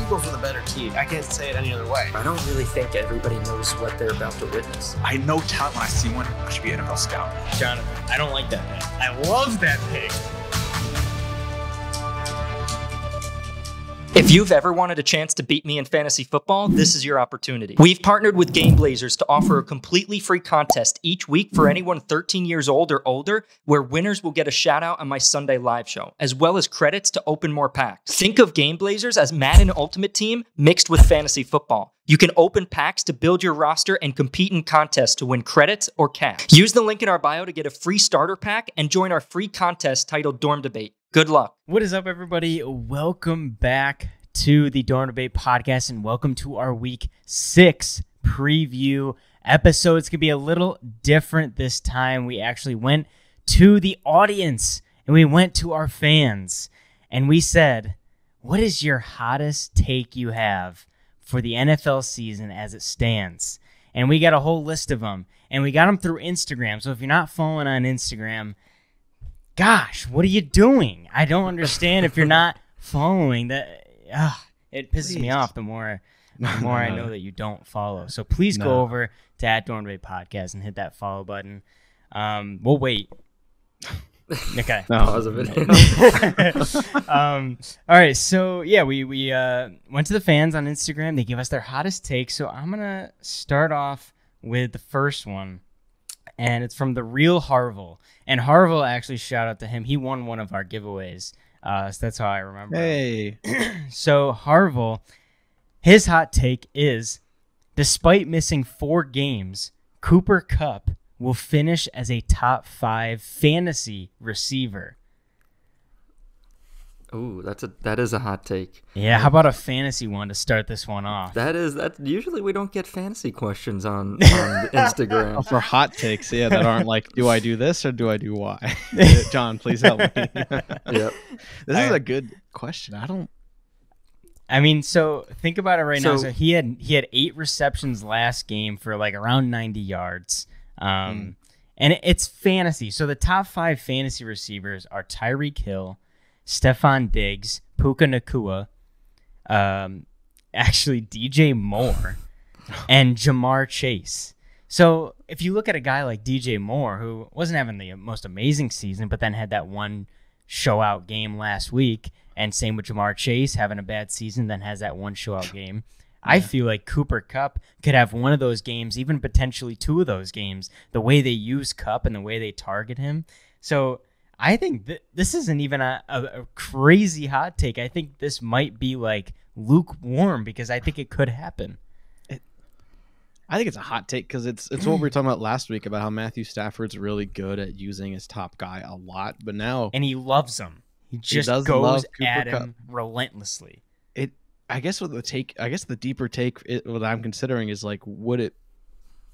Eagles were the better team. I can't say it any other way. I don't really think everybody knows what they're about to witness. I know talent when I see one. I should be an NFL scout. Jonathan, I don't like that pick. I love that pick. If you've ever wanted a chance to beat me in fantasy football, this is your opportunity. We've partnered with Gameblazers to offer a completely free contest each week for anyone 13 years old or older, where winners will get a shout out on my Sunday live show, as well as credits to open more packs. Think of Gameblazers as Madden Ultimate Team mixed with fantasy football. You can open packs to build your roster and compete in contests to win credits or cash. Use the link in our bio to get a free starter pack and join our free contest titled Dorm Debate. Good luck. What is up, everybody? Welcome back to the Dorm Debate podcast, and welcome to our Week 6 preview episode. It's going to be a little different this time. We actually went to the audience, and we went to our fans, and we said, what is your hottest take you have for the NFL season as it stands? And we got a whole list of them, and we got them through Instagram. So if you're not following on Instagram, gosh, what are you doing? I don't understand if you're not following that. It pisses me off the more I know that you don't follow. So please go over to @DormDebate Podcast and hit that follow button. We'll wait. Okay. Pause of it. All right. So yeah, we went to the fans on Instagram. They gave us their hottest take. So I'm gonna start off with the first one, and it's from the real Harville. And Harville, actually, shout out to him. He won one of our giveaways. So that's how I remember. Hey. So Harville, his hot take is, despite missing 4 games, Cooper Kupp will finish as a top 5 fantasy receiver. Ooh, that is a hot take. Yeah, how about a fantasy one to start this one off? That usually we don't get fantasy questions on Instagram. Oh, for hot takes, yeah, that aren't like, do I do this or do I do Y? John, please help me. Yep. This is a good question. I mean, so think about it right now. So he had 8 receptions last game for like around 90 yards. And it's fantasy. So the top 5 fantasy receivers are Tyreek Hill, Stephon Diggs, Puka Nacua, actually DJ Moore, and Jamar Chase. So if you look at a guy like DJ Moore, who wasn't having the most amazing season, but then had that one show-out game last week, and same with Jamar Chase, having a bad season, then has that one show-out game, I feel like Cooper Kupp could have one of those games, even potentially 2 of those games, the way they use Kupp and the way they target him. So I think this isn't even a crazy hot take. I think this might be like lukewarm because I think it could happen. I think it's a hot take because it's what we were talking about last week about how Matthew Stafford's really good at using his top guy a lot, but now and he loves him. He just goes at him relentlessly. I guess with the take, the deeper take, what I'm considering is like, would it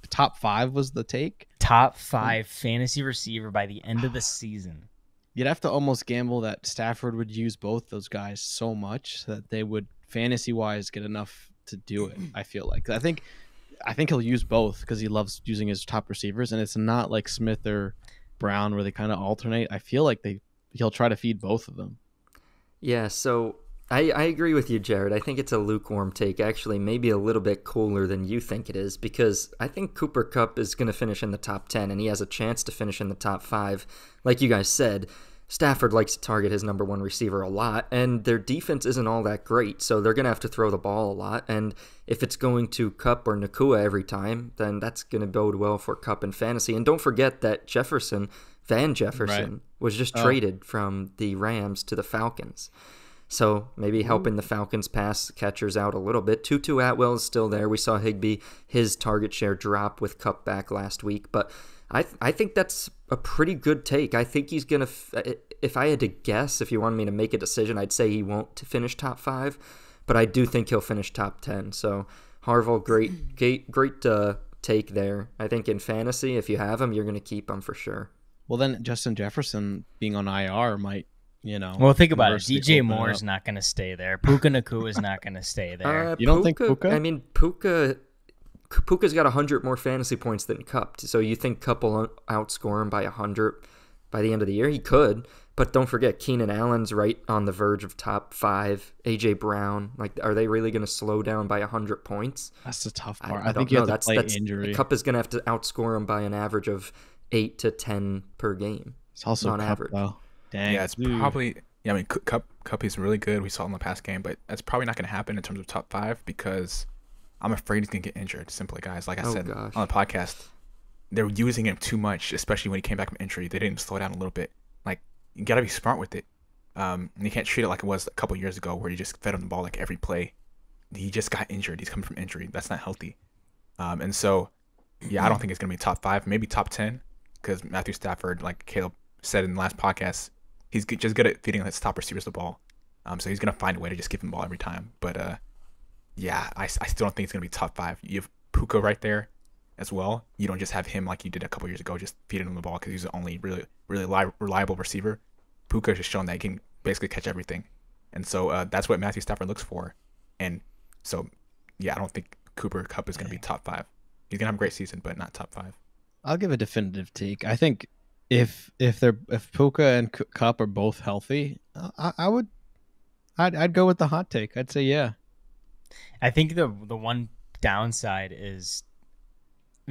top 5 was the take? Top 5 fantasy receiver by the end of the season. You'd have to almost gamble that Stafford would use both those guys so much that they would fantasy-wise get enough to do it. I feel like I think he'll use both because he loves using his top receivers, and it's not like Smith or Brown where they kind of alternate. I feel like he'll try to feed both of them. Yeah, so I agree with you, Jared. I think it's a lukewarm take, actually, maybe a little bit cooler than you think it is, because I think Cooper Kupp is going to finish in the top 10, and he has a chance to finish in the top 5. Like you guys said, Stafford likes to target his number 1 receiver a lot, and their defense isn't all that great, so they're going to have to throw the ball a lot, and if it's going to Kupp or Nacua every time, then that's going to bode well for Kupp in fantasy. And don't forget that Van Jefferson, was just traded from the Rams to the Falcons. So maybe helping the Falcons pass catchers out a little bit. Tutu Atwell is still there. We saw Higbee, his target share drop with Kupp back last week. But I think that's a pretty good take. I think he's going to, if I had to guess, if you wanted me to make a decision, I'd say he won't finish top 5. But I do think he'll finish top 10. So Harville, great take there. I think in fantasy, if you have him, you're going to keep him for sure. Well, then Justin Jefferson being on IR might, Well, think about it. DJ Moore is not going to stay there. Puka Nacua is not going to stay there. You don't think Puka? I mean, Puka's got 100 more fantasy points than Kupp. So you think Kupp will outscore him by 100 by the end of the year? He could, But don't forget, Keenan Allen's right on the verge of top 5. A.J. Brown, like, are they really going to slow down by 100 points? That's the tough part. I think don't you know. have to play injury. Kupp is going to have to outscore him by an average of 8 to 10 per game. It's also on Kupp, average. though. Dang, Yeah, it's probably. Yeah, I mean, Kupp is really good. We saw it in the past game, but that's probably not going to happen in terms of top 5 because I'm afraid he's going to get injured. Simply, guys, like I said on the podcast, they're using him too much, especially when he came back from injury. They didn't slow down a little bit. Like, you got to be smart with it. And you can't treat it like it was a couple years ago where you just fed him the ball like every play. He just got injured. He's coming from injury. That's not healthy. And so, yeah, I don't think it's going to be top 5, maybe top 10, because Matthew Stafford, like Caleb said in the last podcast, he's just good at feeding his top receivers the ball. So he's going to find a way to just give him the ball every time. But, yeah, I still don't think it's going to be top 5. You have Puka right there as well. You don't just have him like you did a couple years ago, just feeding him the ball because he's the only really reliable receiver. Puka has shown that he can basically catch everything. And so that's what Matthew Stafford looks for. And so, yeah, I don't think Kupp is going to be top 5. He's going to have a great season, but not top 5. I'll give a definitive take. I think if Puka and Kupp are both healthy, I'd go with the hot take. I'd say yeah. I think the one downside is,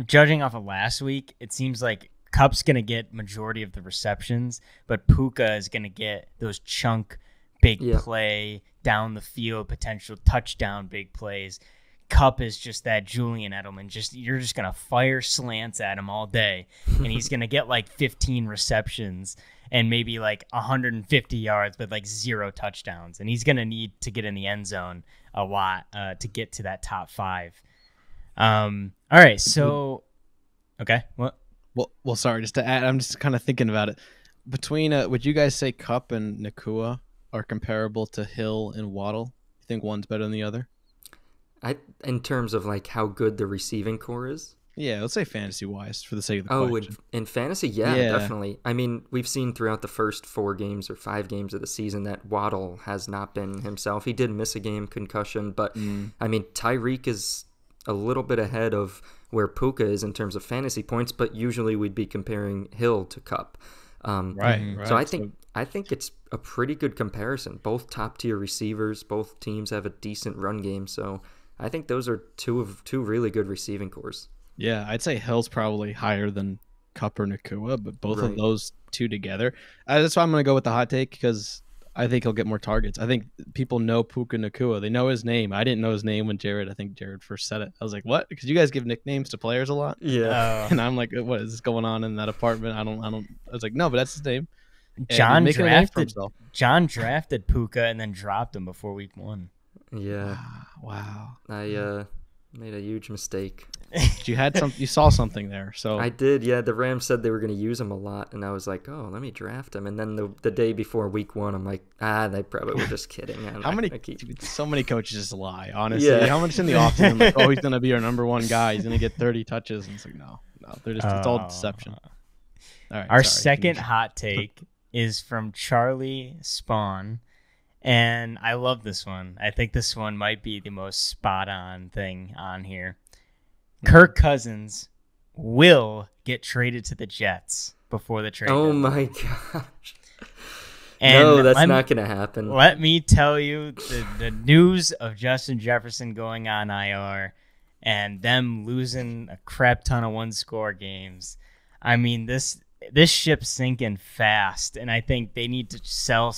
judging off of last week, it seems like Kupp's going to get majority of the receptions, but Puka is going to get those chunk big play down the field, potential touchdown big plays. Kupp is just that Julian Edelman. You're just going to fire slants at him all day, and he's going to get like 15 receptions and maybe like 150 yards, but like 0 touchdowns. And he's going to need to get in the end zone a lot to get to that top 5. All right, so okay, what? Well, sorry, just to add, I'm just kind of thinking about it. Between, would you guys say Kupp and Nakua are comparable to Hill and Waddle? You think one's better than the other? In terms of like how good the receiving core is? Yeah, let's say fantasy-wise for the sake of the question. In fantasy, yeah, definitely. I mean, we've seen throughout the first 4 games or 5 games of the season that Waddle has not been himself. He did miss a game, concussion, but I mean, Tyreek is a little bit ahead of where Puka is in terms of fantasy points, but usually we'd be comparing Hill to Kupp. Right. So I think it's a pretty good comparison. Both top-tier receivers, both teams have a decent run game, so I think those are two really good receiving cores. Yeah, I'd say Hill's probably higher than Kupp or Nakua, but both of those two together. That's why I'm going to go with the hot take, because I think he'll get more targets. I think people know Puka Nakua. They know his name. I didn't know his name when Jared first said it. I was like, what? Because you guys give nicknames to players a lot. Yeah. And I'm like, what is this going on in that apartment? I was like, no, but that's his name. John drafted Puka and then dropped him before week 1. Yeah. Wow. I made a huge mistake. You saw something there. So I did, yeah. The Rams said they were going to use him a lot, and I was like, oh, let me draft him. And then the day before week 1, I'm like, they probably were just kidding. So many coaches just lie, honestly. Yeah. How much in the offseason, like, oh, he's going to be our number 1 guy. He's going to get 30 touches. And it's like, no, they're just, it's all deception. All right, our second hot take is from Charlie Spawn. And I love this one. I think this one might be the most spot-on thing on here. Kirk Cousins will get traded to the Jets before the trade. Oh, my gosh. And no, that's not going to happen. Let me tell you, the news of Justin Jefferson going on IR and them losing a crap ton of one-score games. I mean, this ship's sinking fast, and I think they need to sell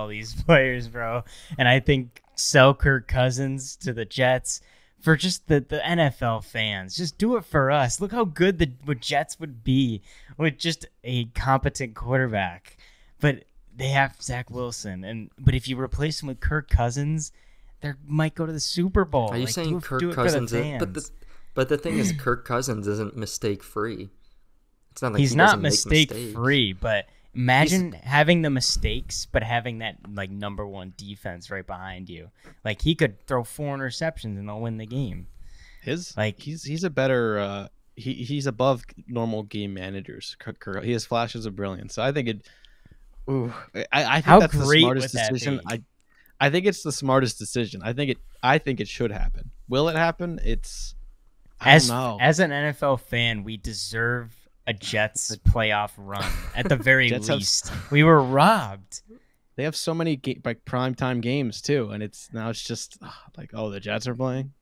these players, bro. And I think sell Kirk Cousins to the Jets for just the NFL fans. Just do it for us. Look how good the Jets would be with just a competent quarterback. But they have Zach Wilson, but if you replace him with Kirk Cousins, they might go to the Super Bowl. Are you saying Kirk Cousins? But the thing is, Kirk Cousins isn't mistake-free. It's not like he's not mistake-free, but imagine having the mistakes, but having that like number 1 defense right behind you. Like, he could throw 4 interceptions and they'll win the game. He's a better he's above normal game managers. He has flashes of brilliance. So I think it. Ooh, I think that's the smartest decision. I think it's the smartest decision. I think it should happen. Will it happen? I don't know. As an NFL fan, we deserve a Jets playoff run at the very Jets least. We were robbed. They have so many primetime games too, and it's just like, oh, the Jets are playing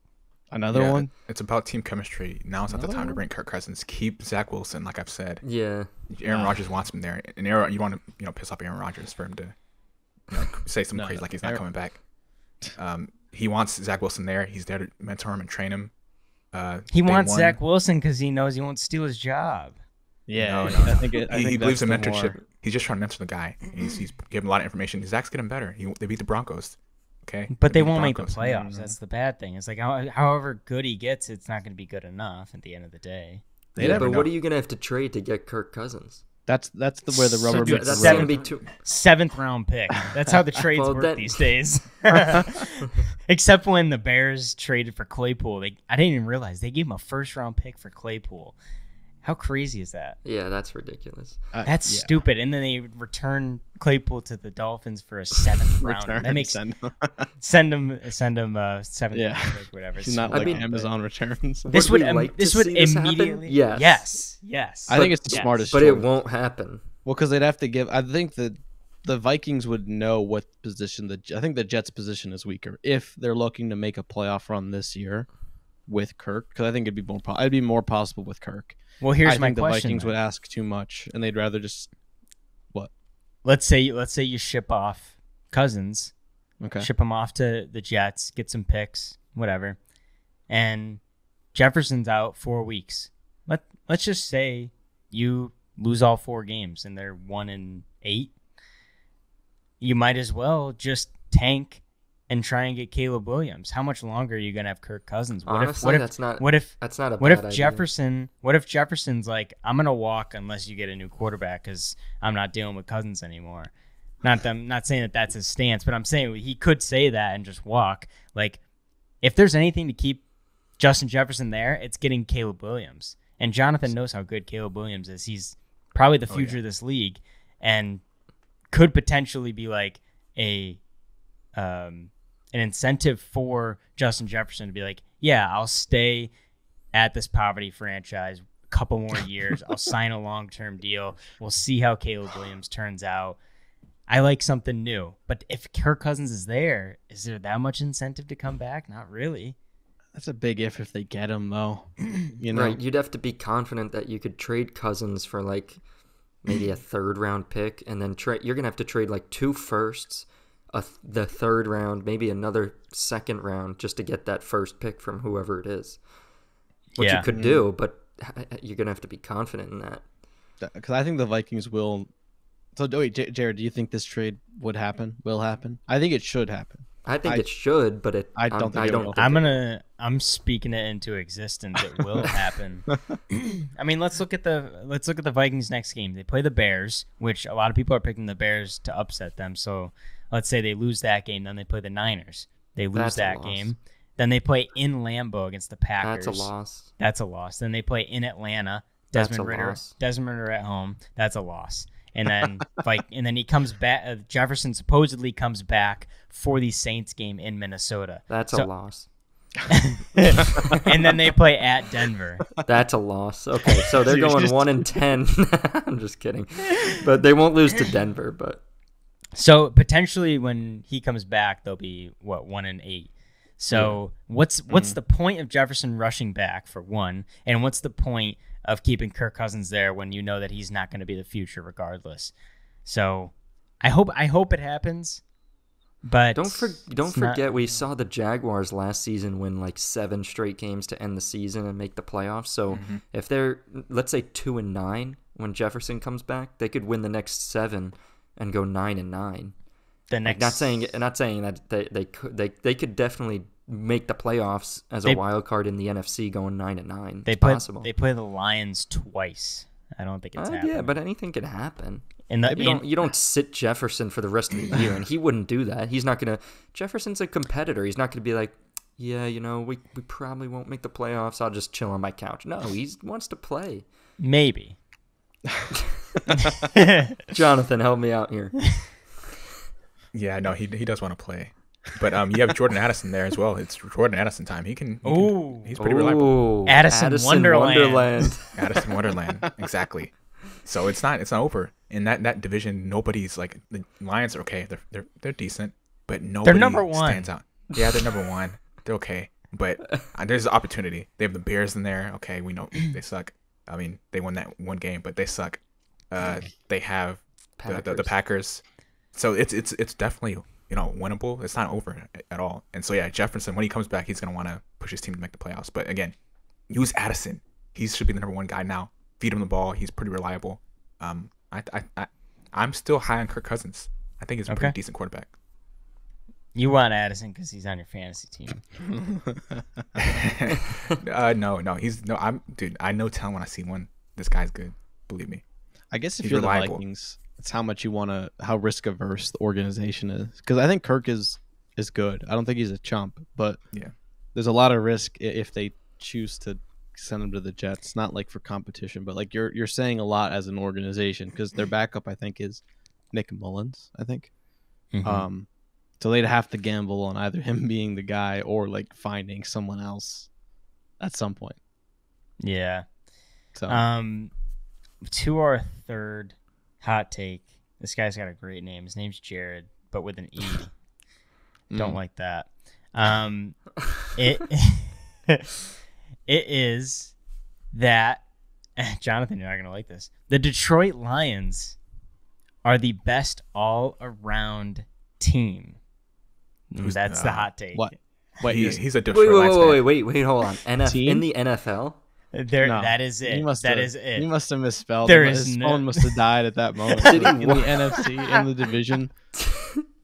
another one. It's about team chemistry. Now it's not the time to bring Kirk Cousins. Keep Zach Wilson, like I've said. Yeah. Aaron Rodgers wants him there, and you want to piss off Aaron Rodgers for him to say something crazy like he's not coming back. He wants Zach Wilson there. He's there to mentor him and train him. He wants Zach Wilson because he knows he won't steal his job. Yeah, no. I think he believes in mentorship. He's just trying to mentor the guy. He's giving a lot of information. Zach's getting better. They beat the Broncos. Okay, but they won't make the playoffs. Mm-hmm. That's the bad thing. It's like however good he gets, it's not going to be good enough at the end of the day. But what are you going to have to trade to get Kirk Cousins? That's where the rubber meets the road. Seventh round pick. That's how the trades work these days. Except when the Bears traded for Claypool. I didn't even realize they gave him a first round pick for Claypool. How crazy is that? Yeah, that's ridiculous. That's stupid. And then they return Claypool to the Dolphins for a seventh round. That makes send him seventh round pick, whatever. It's not like Amazon returns. This would immediately. Yes. I think it's the smartest. But it won't happen. Well, because they'd have to give. I think the Vikings would know what position I think the Jets' position is weaker if they're looking to make a playoff run this year with Kirk. Because I think it'd be more possible with Kirk. Well, here's my question. The Vikings would ask too much, and they'd rather just what? Let's say you ship off Cousins, ship him off to the Jets, get some picks, whatever, and Jefferson's out 4 weeks. Let's just say you lose all 4 games and they're 1-8. You might as well just tank and try and get Caleb Williams. How much longer are you gonna have Kirk Cousins? Honestly, that's not a what if bad Jefferson? What if Jefferson's like, I'm gonna walk unless you get a new quarterback because I'm not dealing with Cousins anymore. Not saying that that's his stance, but I'm saying he could say that and just walk. Like, if there's anything to keep Justin Jefferson there, it's getting Caleb Williams. And Jonathan knows how good Caleb Williams is. He's probably the future of this league, and could potentially be like an incentive for Justin Jefferson to be like, yeah, I'll stay at this poverty franchise a couple more years. I'll sign a long-term deal. We'll see how Caleb Williams turns out. I like something new. But if Kirk Cousins is there, is there that much incentive to come back? Not really. That's a big if they get him, though. Right, you'd have to be confident that you could trade Cousins for like maybe a third-round pick, and then you're going to have to trade like 2 firsts, the third round, maybe another second round just to get that first pick from whoever it is. Which you could do, but you're going to have to be confident in that. Because I think the Vikings will. So, wait, Jared, do you think this trade will happen? I think it should happen. I think it should, but I don't think it will. I'm speaking it into existence. It will happen. I mean, let's look at the Vikings next game. They play the Bears, which a lot of people are picking the Bears to upset them. So let's say they lose that game, then they play the Niners. They lose that game. Then they play in Lambeau against the Packers. That's a loss. Then they play in Atlanta. Desmond Ritter at home. That's a loss. And then and then he comes back. Jefferson supposedly comes back for the Saints game in Minnesota. That's a loss. And then they play at Denver. That's a loss. Okay, so they're going 1-10. I'm just kidding, but they won't lose to Denver. But so potentially when he comes back, they'll be 1-8. So what's the point of Jefferson rushing back for one, and what's the point of keeping Kirk Cousins there when you know that he's not going to be the future regardless? So I hope it happens. But don't forget we saw the Jaguars last season win like 7 straight games to end the season and make the playoffs. So if they're, let's say, 2-9 when Jefferson comes back, they could win the next 7 and go 9-9. Not saying that they could definitely make the playoffs as a wild card in the NFC going 9-9. It's possible. They play the Lions twice. I don't think it's happening. Yeah, but anything can happen. You don't sit Jefferson for the rest of the year, and he wouldn't do that. He's not gonna. Jefferson's a competitor. He's not gonna be like, yeah, we probably won't make the playoffs. I'll just chill on my couch. No, he wants to play. Maybe. Jonathan, help me out here. Yeah, no, he does want to play. But you have Jordan Addison there as well. It's Jordan Addison time. He's pretty reliable. Addison Wonderland. Addison Wonderland. Exactly. So it's not over. In that division, nobody's like, the Lions are okay. They're decent, but nobody stands out. Yeah, they're number one. They're okay. But there's an opportunity. They have the Bears in there. Okay, we know they suck. I mean, they won that one game, but they suck. They have the Packers. So it's definitely, winnable. It's not over at all. And so yeah, Jefferson, when he comes back, he's gonna want to push his team to make the playoffs. But again, use Addison. He should be the number one guy now. Feed him the ball. He's pretty reliable. I'm still high on Kirk Cousins. I think he's a pretty decent quarterback. You want Addison because he's on your fantasy team. No. I know talent when I see one. This guy's good. Believe me. I guess if you're reliable. The Vikings, it's how much you want to, how risk averse the organization is. Because I think Kirk is good. I don't think he's a chump, but yeah, there's a lot of risk if they choose to send him to the Jets. Not like for competition, but like you're saying a lot as an organization because their backup, I think, is Nick Mullins. I think. Mm-hmm. So they'd have to gamble on either him being the guy or like finding someone else at some point. Yeah. So to our third hot take. This guy's got a great name. His name's Jared, but with an E. Don't like that. It is that Jonathan, you're not gonna like this. The Detroit Lions are the best all-around team. That's the hot take. What? Wait, he's a Detroit. Wait, hold on. In the NFL? No. That is it. He must have misspelled. His phone must have died at that moment. In the NFC, in the division.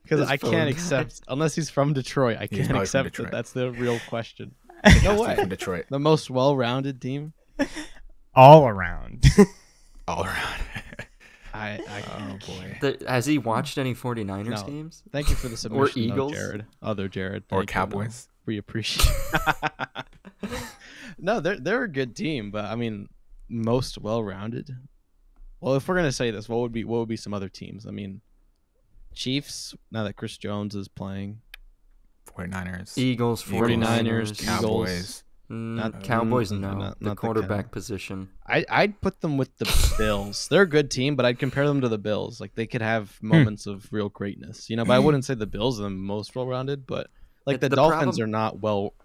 Because I can't accept, unless he's from Detroit, I can't accept that that's the real question. No way. From Detroit. The most well-rounded team? All around. All around. Oh boy. Has he watched any 49ers games? Thank you for the submission. Or Eagles? Jared. Other Jared. Or Cowboys. We appreciate it. No, they're a good team, but I mean, most well-rounded. Well, if we're gonna say this, what would be some other teams? I mean, Chiefs, now that Chris Jones is playing. 49ers. Eagles, 49ers, Cowboys. Cowboys, not the quarterback position. I'd put them with the Bills. They're a good team, but I'd compare them to the Bills. Like they could have moments of real greatness, but I wouldn't say the Bills are the most well-rounded. But like the Dolphins are not well.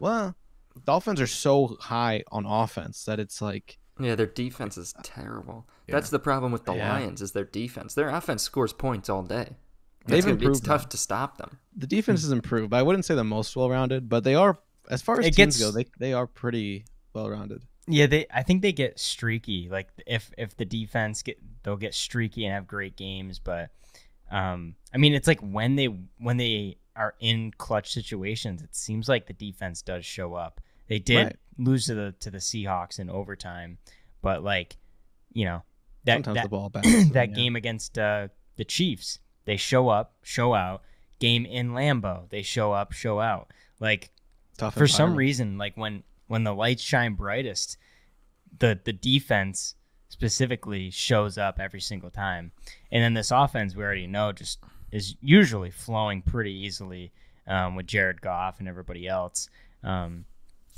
Dolphins are so high on offense that it's like their defense is terrible. Yeah. That's the problem with the Lions is their defense. Their offense scores points all day. It's tough to stop them. The defense has improved, but I wouldn't say the most well-rounded. But they are, as far as teams go, they are pretty well-rounded. Yeah, I think they get streaky. Like if the defense they'll get streaky and have great games. But I mean, it's like when they are in clutch situations, it seems like the defense does show up. They did lose to the Seahawks in overtime, but like sometimes the ball back that game against the Chiefs, they show up, show out. Game in Lambeau, they show up, show out. Like for some reason, like when the lights shine brightest, the defense specifically shows up every single time. And then this offense, we already know, just is usually flowing pretty easily with Jared Goff and everybody else.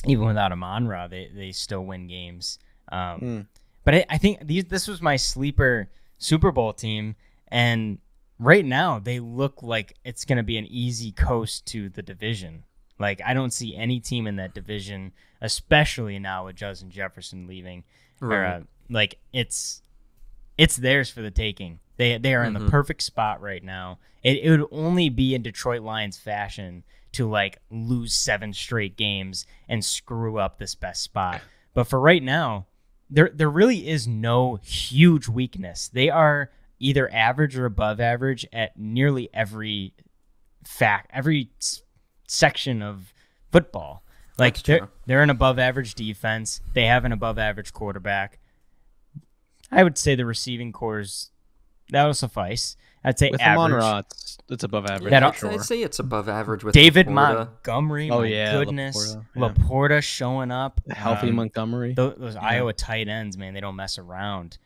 Even without Amon-Ra, they still win games. But I think this was my sleeper Super Bowl team, and right now they look like it's going to be an easy coast to the division. Like I don't see any team in that division, especially now with Justin Jefferson leaving. Right. Like it's theirs for the taking. They are in the perfect spot right now. It would only be in Detroit Lions fashion to like lose 7 straight games and screw up this best spot. But for right now, there really is no huge weakness. They are either average or above average at nearly every section of football. Like they're an above average defense. They have an above average quarterback. I would say the receiving cores, that'll suffice. I'd say with average. Amon-Ra, it's above average. I'd say it's above average with David Laporta. Montgomery. Oh yeah, goodness, Laporta showing up. Healthy Montgomery. Those Iowa tight ends, man, they don't mess around.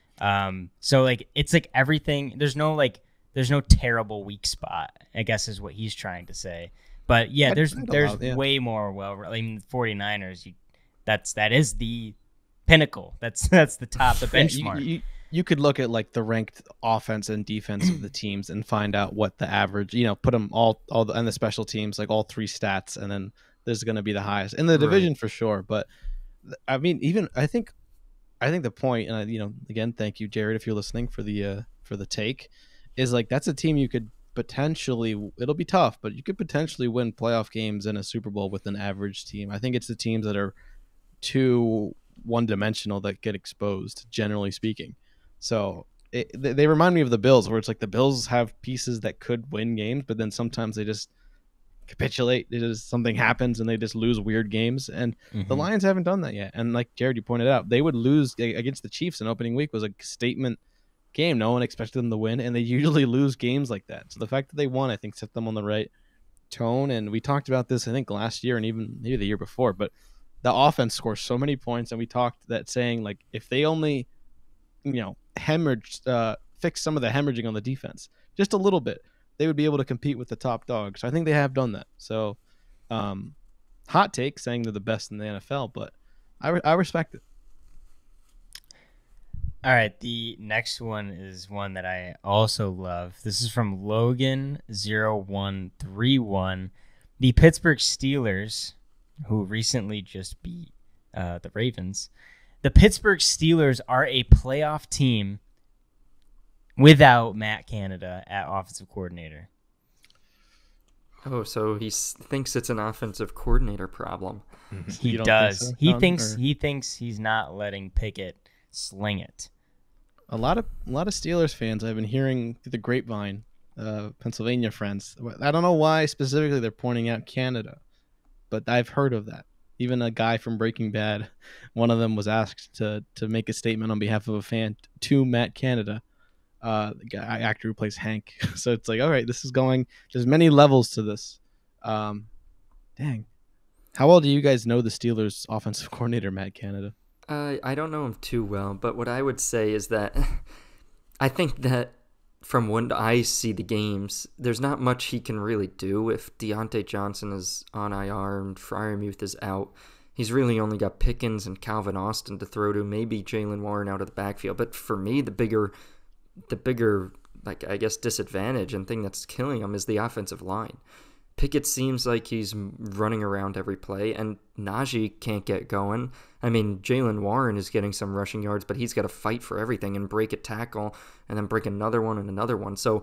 So like it's like everything. There's no terrible weak spot, I guess is what he's trying to say. But yeah, there's yeah. way more. Well, I mean, 49ers. That is the pinnacle. That's the top, the benchmark. You could look at like the ranked offense and defense of the teams and find out what the average, put them all and the special teams, like all three stats, and then there's going to be the highest in the division for sure. But I mean, even I think the point, and again, thank you, Jared, if you're listening, for the take, is like that's a team you could potentially, it'll be tough, but you could potentially win playoff games in a Super Bowl with an average team. I think it's the teams that are too one-dimensional that get exposed, generally speaking. So they remind me of the Bills, where it's like the Bills have pieces that could win games, but then sometimes they just capitulate. Something happens and they just lose weird games. And the Lions haven't done that yet. And like Jared, you pointed out, they would lose against the Chiefs in opening week was a statement game. No one expected them to win, and they usually lose games like that. So the fact that they won, I think, set them on the right tone. And we talked about this, I think, last year and even maybe the year before, but the offense scores so many points, and we talked that saying like if they only fix some of the hemorrhaging on the defense just a little bit, they would be able to compete with the top dogs. So I think they have done that. So hot take saying they're the best in the NFL, but I respect it. All right, the next one is one that I also love. This is from Logan0131. The Pittsburgh Steelers, who recently just beat the Ravens. The Pittsburgh Steelers are a playoff team without Matt Canada at offensive coordinator. Oh, so he thinks it's an offensive coordinator problem. He does. Think so, he thinks he's not letting Pickett sling it. A lot of Steelers fans I've been hearing through the grapevine, Pennsylvania friends. I don't know why specifically they're pointing out Canada, but I've heard of that. Even a guy from Breaking Bad, one of them was asked to make a statement on behalf of a fan to Matt Canada, the actor who plays Hank. So it's like, all right, this is going. There's many levels to this. Dang, how well do you guys know the Steelers' offensive coordinator, Matt Canada? I don't know him too well, but what I would say is that I think that from when I see the games, there's not much he can really do. If Deontay Johnson is on IR and Freiermuth is out, he's really only got Pickens and Calvin Austin to throw to, maybe Jaylen Warren out of the backfield. But for me, the bigger, like, I guess, disadvantage and thing that's killing him is the offensive line. Pickett seems like he's running around every play, and Najee can't get going. I mean, Jaylen Warren is getting some rushing yards, but he's got to fight for everything and break a tackle and then break another one and another one. So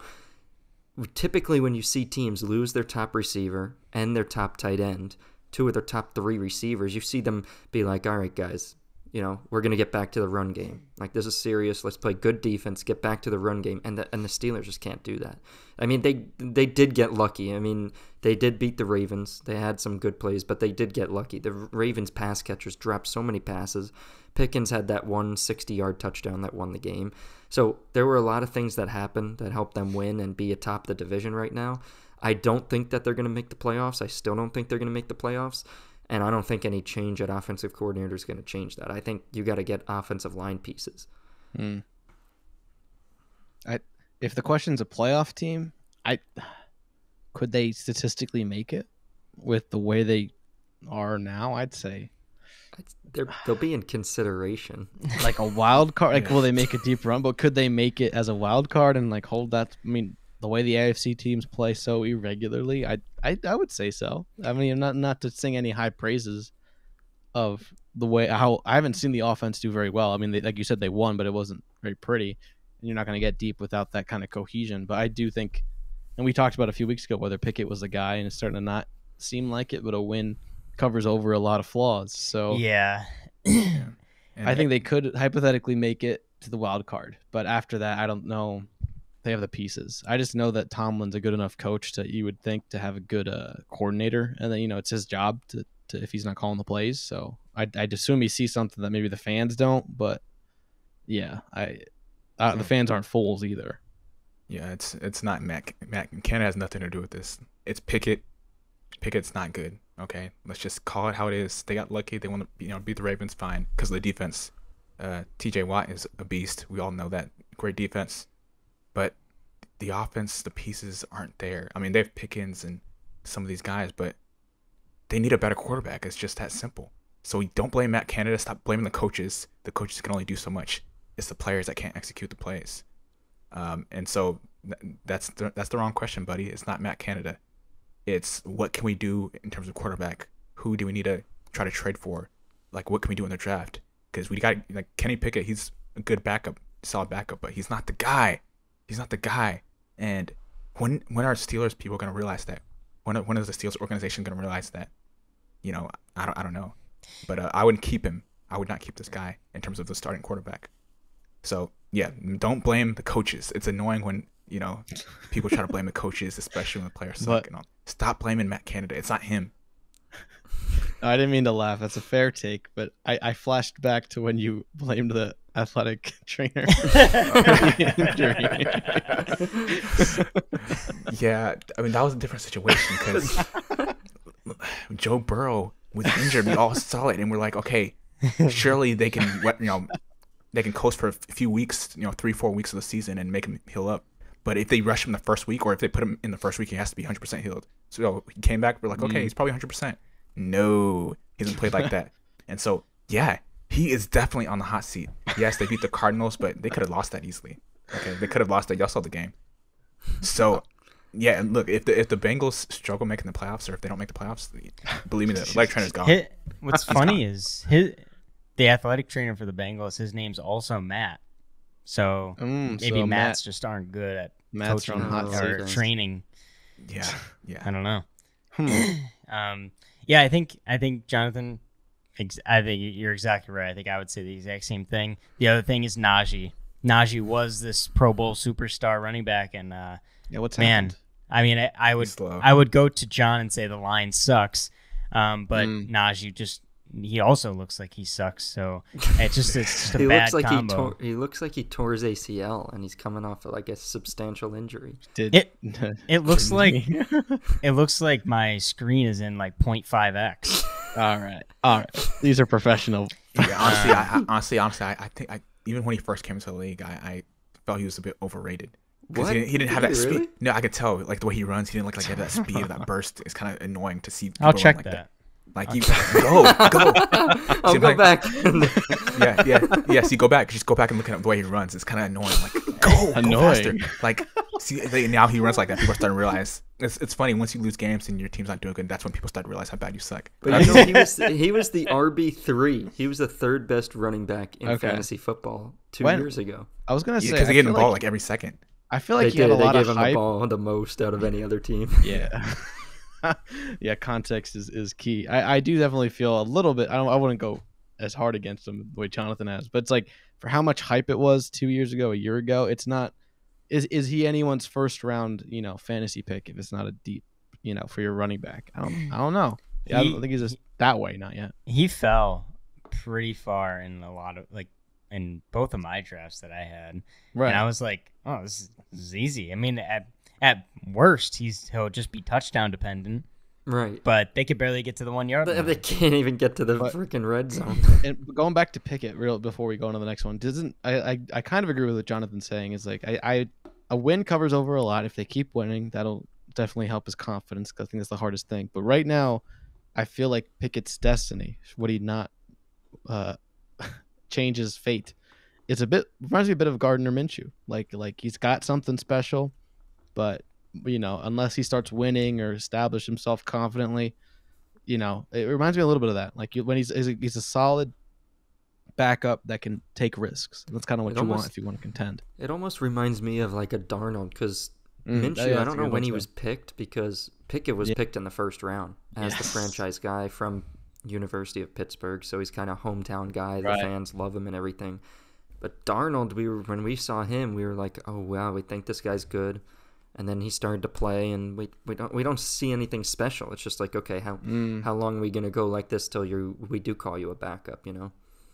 typically when you see teams lose their top receiver and their top tight end, two of their top three receivers, you see them be like, all right, guys, we're going to get back to the run game. Like, this is serious. Let's play good defense, get back to the run game. And the Steelers just can't do that. I mean, they did get lucky. I mean, they did beat the Ravens. They had some good plays, but they did get lucky. The Ravens pass catchers dropped so many passes. Pickens had that 160-yard touchdown that won the game. So there were a lot of things that happened that helped them win and be atop the division right now. I don't think that they're going to make the playoffs. I still don't think they're going to make the playoffs. And I don't think any change at offensive coordinator is going to change that. I think you got to get offensive line pieces. If the question's a playoff team, could they statistically make it with the way they are now? I'd say they'll be in consideration. Like a wild card. Like, will they make a deep run? But could they make it as a wild card and like hold that? I mean, the way the AFC teams play so irregularly, I would say so. I mean, not to sing any high praises of the way how I haven't seen the offense do very well. I mean, like you said, they won, but it wasn't very pretty. And you're not going to get deep without that kind of cohesion. But I do think, and we talked about a few weeks ago whether Pickett was the guy, and it's starting to not seem like it. But a win covers over a lot of flaws. So yeah, I think they could hypothetically make it to the wild card. But after that, I don't know. They have the pieces. I just know that Tomlin's a good enough coach that you would think to have a good coordinator, and then it's his job to if he's not calling the plays. So I'd assume he sees something that maybe the fans don't. But yeah, the fans aren't fools either. Yeah, it's not Matt. Canada has nothing to do with this. It's Pickett. Pickett's not good. Okay, let's just call it how it is. They got lucky. They want to beat the Ravens, fine, because of the defense. T.J. Watt is a beast. We all know that. Great defense. But the offense, the pieces aren't there. I mean, they have Pickens and some of these guys, but they need a better quarterback. It's just that simple. So don't blame Matt Canada. Stop blaming the coaches. The coaches can only do so much. It's the players that can't execute the plays. And so that's the wrong question, buddy. It's not Matt Canada. It's what can we do in terms of quarterback? Who do we need to try to trade for? Like, what can we do in the draft? Because we got like Kenny Pickett. He's a good backup, solid backup, but he's not the guy. He's not the guy. And when are Steelers people going to realize that? When is the Steelers organization going to realize that? You know, I don't know. But I wouldn't keep him. I would not keep this guy in terms of the starting quarterback. So, yeah, don't blame the coaches. It's annoying when, you know, people try to blame the coaches, especially when the players suck. And all. Stop blaming Matt Canada. It's not him. I didn't mean to laugh. That's a fair take, but I flashed back to when you blamed the athletic trainer. Yeah, I mean, that was a different situation because Joe Burrow was injured. We all saw it, and we're like, okay, surely they can, you know, they can coast for a few weeks, you know, 3-4 weeks of the season and make him heal up. But if they rush him the first week, or if they put him in the first week, he has to be 100% healed. So he came back. We're like, okay, he's probably 100%. No, he hasn't played like that. And so, yeah, he is definitely on the hot seat. Yes, they beat the Cardinals, but they could have lost that easily. Okay, they could have lost that. Y'all saw the game. So, yeah, and look, if the Bengals struggle making the playoffs, or if they don't make the playoffs, believe me, the leg trainer's gone. What's funny is the athletic trainer for the Bengals, his name's also Matt. So maybe Matts just aren't good at coaching or training. Yeah. I don't know. Yeah, I think Jonathan. I think you're exactly right. I think I would say the exact same thing. The other thing is Najee. Najee was this Pro Bowl superstar running back, and what's happened? I mean, I would go to John and say the line sucks, but Najee he also looks like he sucks. So it's just a bad combo. He looks like he tore his ACL, and he's coming off of like a substantial injury. It looks like my screen is in like 0.5x. All right. These are professional. Yeah, honestly, I think even when he first came into the league, I felt he was a bit overrated. Because he didn't have that speed. Really? No, I could tell, like the way he runs, he didn't look like he had that speed or that burst. It's kind of annoying to see. I'll check like that. Like you go. I'll go back. Yeah. See, go back. Just go back and look at the way he runs. It's kind of annoying. Like go faster. Like see, now he runs like that. People are starting to realize it's funny once you lose games and your team's not doing good. That's when people start to realize how bad you suck. But you know, he was the RB3. He was the third best running back in fantasy football 2 years ago. I was gonna say because they gave him the ball like every second. I feel like he had a lot of hype. They gave him the ball the most out of any other team. Yeah. Yeah, context is key. I do definitely feel a little bit. I wouldn't go as hard against him the way Jonathan has, but it's like for how much hype it was 2 years ago, a year ago. It's not. Is he anyone's first round fantasy pick if it's not a deep for your running back? I don't know. Yeah, I don't think he's just that way. Not yet. He fell pretty far in a lot of in both of my drafts that I had. Right. And I was like, oh, this is easy. I mean, at worst, he'll just be touchdown dependent. Right. But they could barely get to the 1 yard line. They can't even get to the freaking red zone. And going back to Pickett, before we go on to the next one, I kind of agree with what Jonathan's saying. Is like a win covers over a lot. If they keep winning, that'll definitely help his confidence. Because I think that's the hardest thing. But right now, I feel like Pickett's destiny. Would he not change his fate? It's reminds me a bit of Gardner Minshew. Like he's got something special. But, unless he starts winning or establish himself confidently, it reminds me a little bit of that. Like when he's a solid backup that can take risks. That's kind of what you want if you want to contend. It almost reminds me of like a Darnold because Minshew, I don't know when he was picked because Pickett was picked in the first round as the franchise guy from University of Pittsburgh. So he's kind of hometown guy. The fans love him and everything. But Darnold, when we saw him, we were like, oh, wow, we think this guy's good. And then he started to play, and we don't see anything special. It's just like, okay, how long are we gonna go like this till we do call you a backup,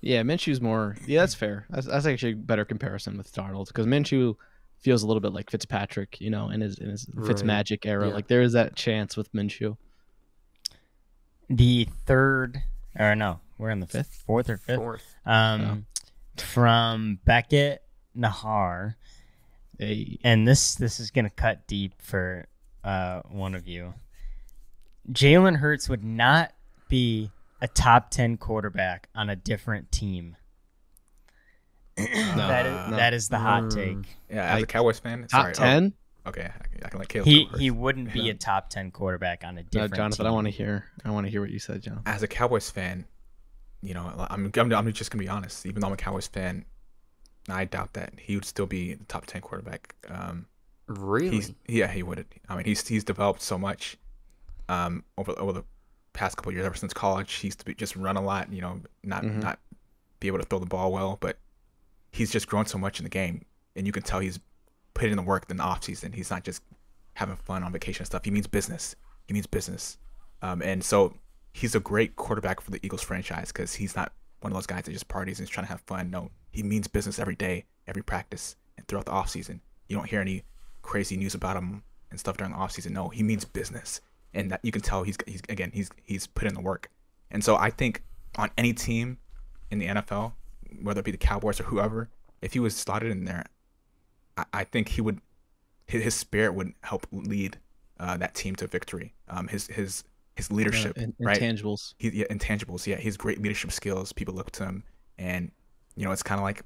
Yeah, Minshew's more. Yeah, that's fair. That's actually a better comparison with Darnold because Minshew feels a little bit like Fitzpatrick, in his Fitzmagic era. Yeah. Like there is that chance with Minshew. The third, or no, we're in the fourth or fifth. From Beckett Nahar. Hey. And this is gonna cut deep for one of you. Jalen Hurts would not be a top 10 quarterback on a different team. That is the hot take. Yeah, as a Cowboys fan, top 10. Okay, I can let Caleb. He wouldn't be a top 10 quarterback on a different Jonathan, team. I want to hear what you said, John. As a Cowboys fan, I'm just gonna be honest. Even though I'm a Cowboys fan, I doubt that he would still be the top 10 quarterback. Really? He would. I mean, he's developed so much over the past couple of years. Ever since college, he used to just run a lot. Not be able to throw the ball well, but he's just grown so much in the game, and you can tell he's put in the work in the offseason. He's not just having fun on vacation and stuff. He means business. And so he's a great quarterback for the Eagles franchise because he's not one of those guys that just parties and is trying to have fun. No, he means business every day, every practice, and throughout the offseason. You don't hear any crazy news about him and stuff during the offseason. No, he means business, and that you can tell he's put in the work. And so I think on any team in the NFL, whether it be the Cowboys or whoever, if he was slotted in there, I think his spirit would help lead that team to victory. His leadership, right? Intangibles. Intangibles. Yeah, he has great leadership skills. People look to him, and it's kind of like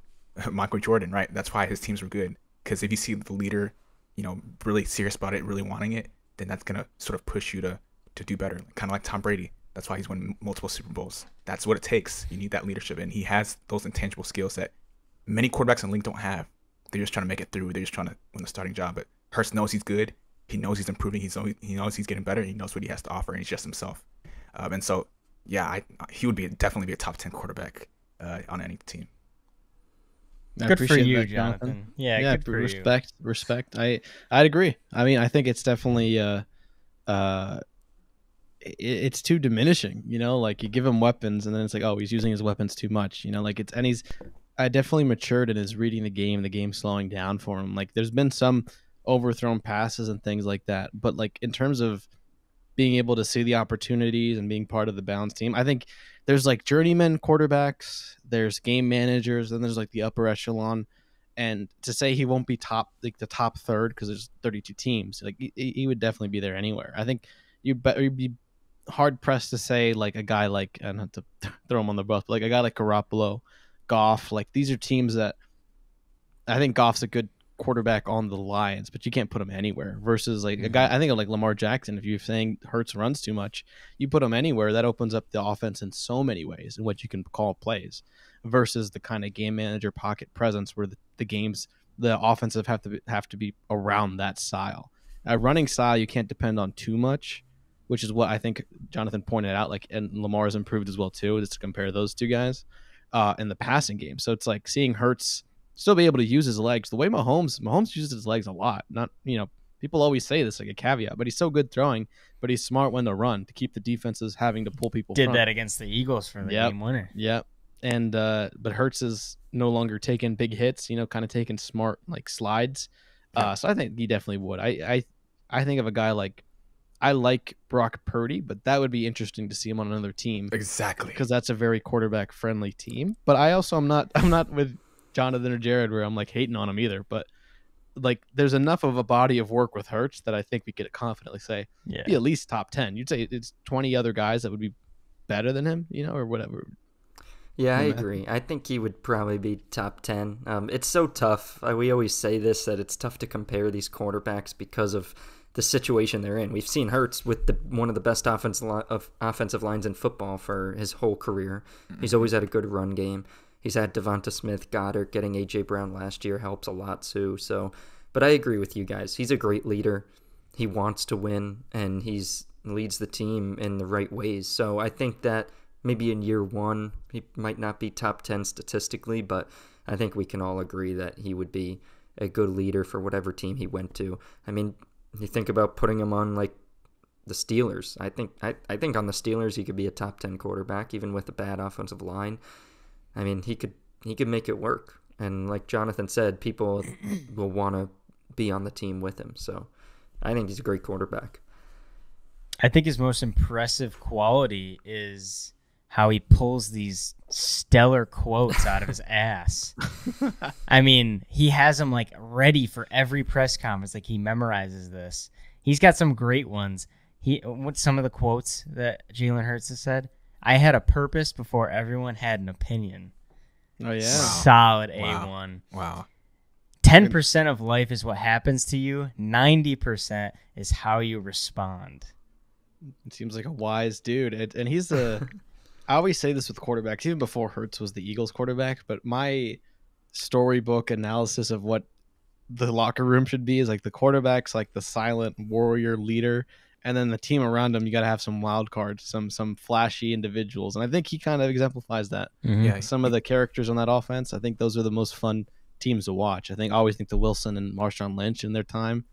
Michael Jordan, right? That's why his teams were good. Because if you see the leader, really serious about it, really wanting it, then that's gonna sort of push you to do better. Kind of like Tom Brady. That's why he's won multiple Super Bowls. That's what it takes. You need that leadership, and he has those intangible skills that many quarterbacks in the league don't have. They're just trying to make it through. They're just trying to win the starting job. But Hurts knows he's good. He knows he's improving. He knows he's getting better. He knows what he has to offer, and he's just himself. And so, yeah, he would definitely be a top 10 quarterback on any team. Good for you, Jonathan. Yeah, good for respect. you. Respect. I'd agree. I mean, I think it's definitely it's too diminishing. Like you give him weapons, and then it's like, oh, he's using his weapons too much. I definitely matured in his reading the game slowing down for him. Like there's been some overthrown passes and things like that, but like in terms of being able to see the opportunities and being part of the balance team, I think there's like journeyman quarterbacks, there's game managers, and there's like the upper echelon. And to say he won't be the top third because there's 32 teams, like he would definitely be there anywhere. I think you'd be hard pressed to say like a guy like, and not to throw him on the bus, but like a guy like Garoppolo, Goff, like these are teams that I think Goff's a good quarterback on the Lions, but you can't put him anywhere versus like a guy, I think of like Lamar Jackson. If you're saying Hurts runs too much, you put him anywhere, that opens up the offense in so many ways and what you can call plays versus the kind of game manager pocket presence where the offensive have to be around that style. A running style you can't depend on too much, which is what I think Jonathan pointed out, like, and Lamar's improved as well too, just to compare those two guys in the passing game. So it's like seeing Hurts still be able to use his legs the way Mahomes uses his legs a lot. Not, people always say this like a caveat, but he's so good throwing, but he's smart when to run to keep the defenses having to pull people. Did that against the Eagles for the game winner. Yep. And but Hurts is no longer taking big hits, kind of taking smart like slides. So I think he definitely would. I think of a guy like, I like Brock Purdy, but that would be interesting to see him on another team. Exactly. Because that's a very quarterback friendly team. But I'm not with Jonathan or Jared where I'm like hating on him either. But like there's enough of a body of work with Hurts that I think we could confidently say be at least top 10. You'd say it's 20 other guys that would be better than him, or whatever. Yeah, I agree. I think he would probably be top 10. It's so tough. We always say this, that it's tough to compare these quarterbacks because of the situation they're in. We've seen Hurts with one of the best offensive lines in football for his whole career. He's always had a good run game. He's had Devonta Smith, Goddard, getting A.J. Brown last year helps a lot too. So, but I agree with you guys. He's a great leader. He wants to win, and leads the team in the right ways. So I think that maybe in year one, he might not be top 10 statistically, but I think we can all agree that he would be a good leader for whatever team he went to. I mean, you think about putting him on like the Steelers. I think on the Steelers he could be a top 10 quarterback even with a bad offensive line. I mean, he could make it work. And like Jonathan said, people will want to be on the team with him. So I think he's a great quarterback. I think his most impressive quality is how he pulls these stellar quotes out of his ass. I mean, he has them like ready for every press conference. Like he memorizes this. He's got some great ones. What's some of the quotes that Jalen Hurts has said? I had a purpose before everyone had an opinion. Oh yeah, solid Wow. A1. Wow. 10% of life is what happens to you. 90% is how you respond. It seems like a wise dude, and he's I always say this with quarterbacks, even before Hurts was the Eagles quarterback. But my storybook analysis of what the locker room should be is like the quarterback's like the silent warrior leader, and then the team around him, you got to have some wild cards, some flashy individuals, and I think he kind of exemplifies that. Mm-hmm. Yeah. Some of the characters on that offense, I think those are the most fun teams to watch. I always think the Wilson and Marshawn Lynch in their time,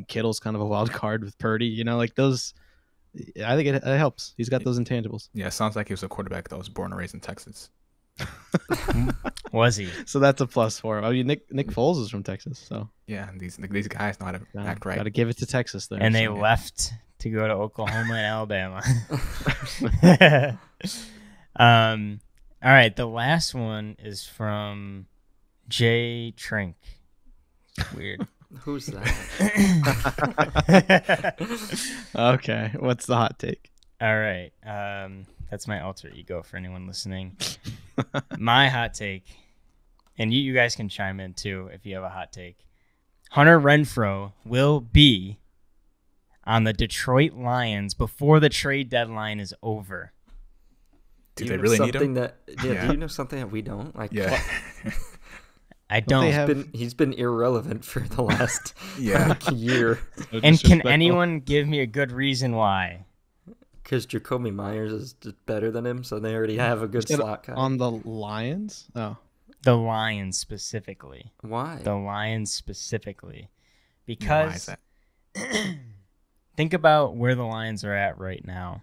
Kittle's kind of a wild card with Purdy, like those. I think it helps. He's got those intangibles. Yeah, it sounds like he was a quarterback that was born and raised in Texas. Was he? So that's a plus for him. I mean, Nick Foles is from Texas, so Yeah, and these guys know how to act right. Got to give it to Texas there. And they so. left to go to Oklahoma and Alabama. All right, the last one is from Jay Trink. Weird. Who's that? Okay, what's the hot take? All right. That's my alter ego for anyone listening. My hot take, and you guys can chime in too if you have a hot take. Hunter Renfrow will be on the Detroit Lions before the trade deadline is over. Do they really need him? Do you know something that we don't? Like, Yeah. I don't. He's been irrelevant for the last year. So and can anyone give me a good reason why? Because Jacoby Myers is just better than him, so they already have a good slot guy. On the Lions? Oh. The Lions specifically. Why? The Lions specifically. Why Because is that? think about where the Lions are at right now.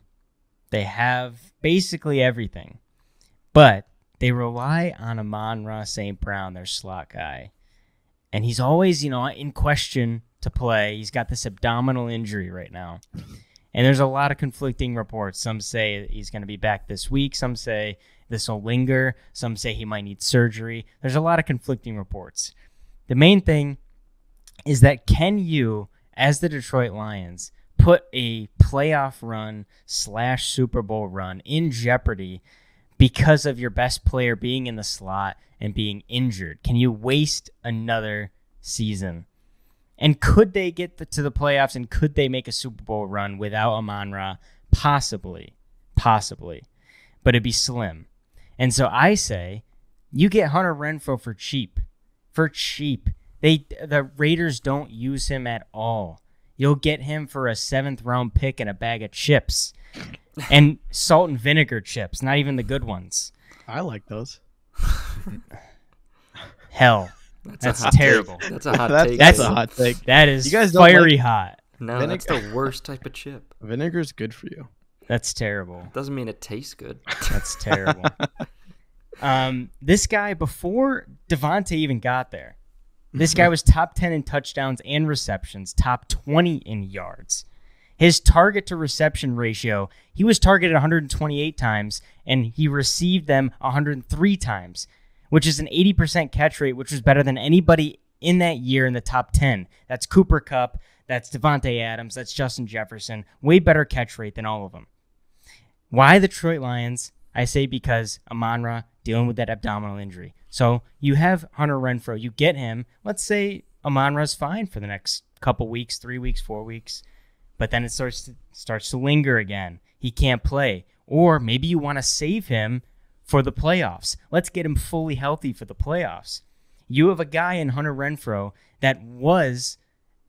They have basically everything, but they rely on Amon-Ra St. Brown, their slot guy. And he's always, in question to play. He's got this abdominal injury right now. And there's a lot of conflicting reports. Some say he's going to be back this week. Some say this will linger. Some say he might need surgery. There's a lot of conflicting reports. The main thing is that can you, as the Detroit Lions, put a playoff run / Super Bowl run in jeopardy because of your best player being in the slot and being injured? Can you waste another season? And could they get to the playoffs, and could they make a Super Bowl run without Amon-Ra? Possibly. But it'd be slim. And so I say you get Hunter Renfrow for cheap. The Raiders don't use him at all. You'll get him for a 7th round pick and a bag of chips. And salt and vinegar chips, not even the good ones. I like those. Hell, that's terrible. That's a hot take. That's a hot take. That is You guys don't fiery hot. No, that's the worst type of chip. Vinegar's good for you. That's terrible. Doesn't mean it tastes good. That's terrible. This guy, before Devontae even got there, this guy was top 10 in touchdowns and receptions, top 20 in yards. His target to reception ratio, he was targeted 128 times, and he received them 103 times, which is an 80% catch rate, which was better than anybody in that year in the top 10. That's Cooper Kupp, that's Devontae Adams, that's Justin Jefferson. Way better catch rate than all of them. Why the Detroit Lions? I say because Amon-Ra dealing with that abdominal injury. So you have Hunter Renfrow. You get him. Let's say Amon-Ra's fine for the next couple weeks, 3 weeks, 4 weeks. But then it starts to linger again. He can't play. Or maybe you want to save him for the playoffs. Let's get him fully healthy for the playoffs. You have a guy in Hunter Renfrow that was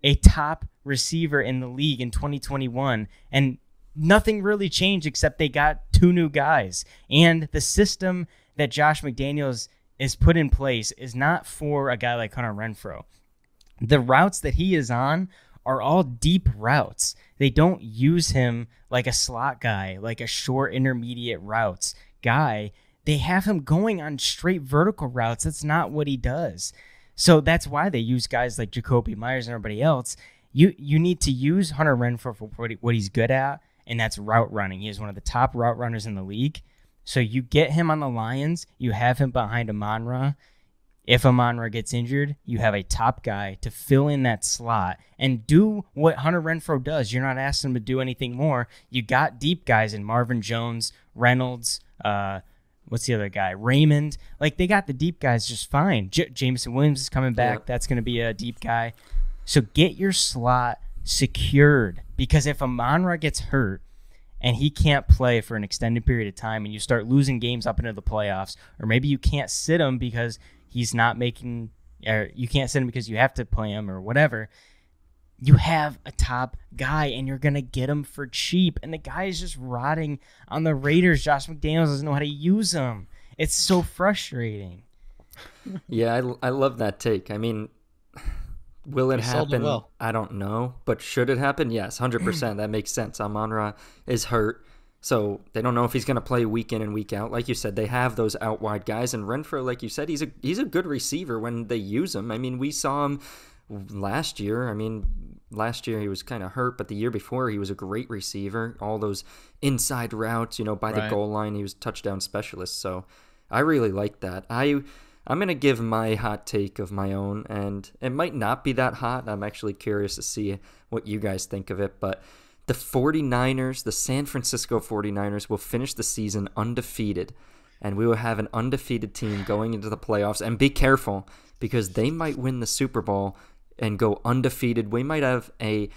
a top receiver in the league in 2021, and nothing really changed except they got 2 new guys. And the system that Josh McDaniels is put in place is not for a guy like Hunter Renfrow. The routes that he is on are all deep routes. They don't use him like a slot guy, like a short intermediate routes guy. They have him going on straight vertical routes. That's not what he does. So that's why they use guys like Jacoby Myers and everybody else. You need to use Hunter Renfrow for what he's good at, and that's route running. He is one of the top route runners in the league. So you get him on the Lions. You have him behind Amon-Ra. If Amon-Ra gets injured, you have a top guy to fill in that slot and do what Hunter Renfrow does. You're not asking him to do anything more. You got deep guys in Marvin Jones, Reynolds, what's the other guy? Raymond. Like, they got the deep guys just fine. Jameson Williams is coming back. Yep. That's going to be a deep guy. So get your slot secured, because if Amon-Ra gets hurt and he can't play for an extended period of time and you start losing games up into the playoffs, or maybe you can't sit him because he's not making, or you can't sit him because you have to play him or whatever, you have a top guy and you're going to get him for cheap. And the guy is just rotting on the Raiders. Josh McDaniels doesn't know how to use him. It's so frustrating. Yeah, I love that take. I mean, will it happen? Well. I don't know. But should it happen? Yes, 100%. That makes sense. Amon-Ra is hurt. So they don't know if he's going to play week in and week out. Like you said, they have those out wide guys. And Renfrow, like you said, he's a good receiver when they use him. I mean, we saw him last year. I mean, last year he was kind of hurt, but the year before he was a great receiver. All those inside routes, by the goal line, he was a touchdown specialist. So I really like that. I'm going to give my hot take of my own, and it might not be that hot. I'm actually curious to see what you guys think of it, but the 49ers, the San Francisco 49ers, will finish the season undefeated, and we will have an undefeated team going into the playoffs. And be careful, because they might win the Super Bowl and go undefeated. We might have an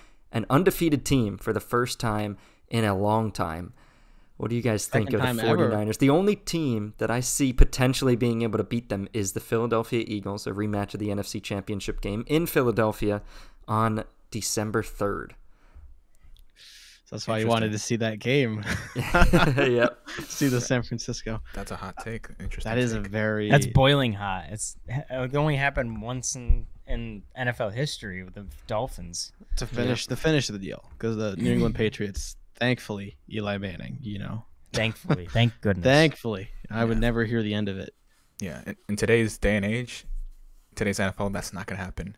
undefeated team for the first time in a long time. What do you guys think of the 49ers? Ever. The only team that I see potentially being able to beat them is the Philadelphia Eagles, a rematch of the NFC Championship game in Philadelphia on December 3rd. That's why you wanted to see that game. Yep. See the San Francisco. That's a hot take. Interesting. That is take. That's boiling hot. It only happened once in NFL history with the Dolphins. To finish the deal, because the New England Patriots, thankfully, Eli Manning, Thankfully. Thank goodness. Thankfully. I would never hear the end of it. Yeah. In today's day and age, today's NFL, that's not going to happen.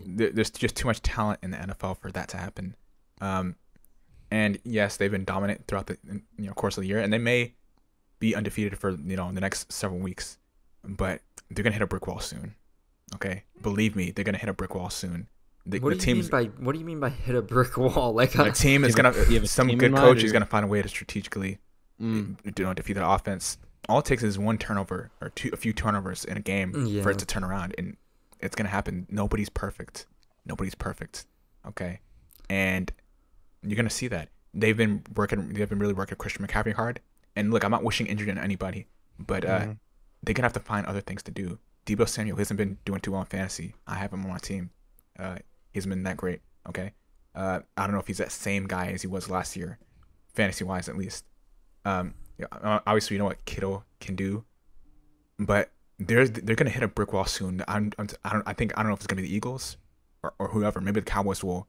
There's just too much talent in the NFL for that to happen. And yes, they've been dominant throughout the course of the year, and they may be undefeated for the next several weeks, but they're gonna hit a brick wall soon. Okay, believe me, they're gonna hit a brick wall soon. What do you mean by hit a brick wall? Like the team is gonna some good coach is gonna find a way to strategically defeat the offense. All it takes is one turnover or a few turnovers in a game for it to turn around, and it's gonna happen. Nobody's perfect. Okay, and you're gonna see that they've been really working Christian McCaffrey hard. And look, I'm not wishing injury on anybody, but they're gonna have to find other things to do. Deebo Samuel hasn't been doing too well in fantasy. I have him on my team. He hasn't been that great. Okay, I don't know if he's that same guy as he was last year, fantasy wise at least. Obviously, you know what Kittle can do, but they're gonna hit a brick wall soon. I don't know if it's gonna be the Eagles or whoever. Maybe the Cowboys will,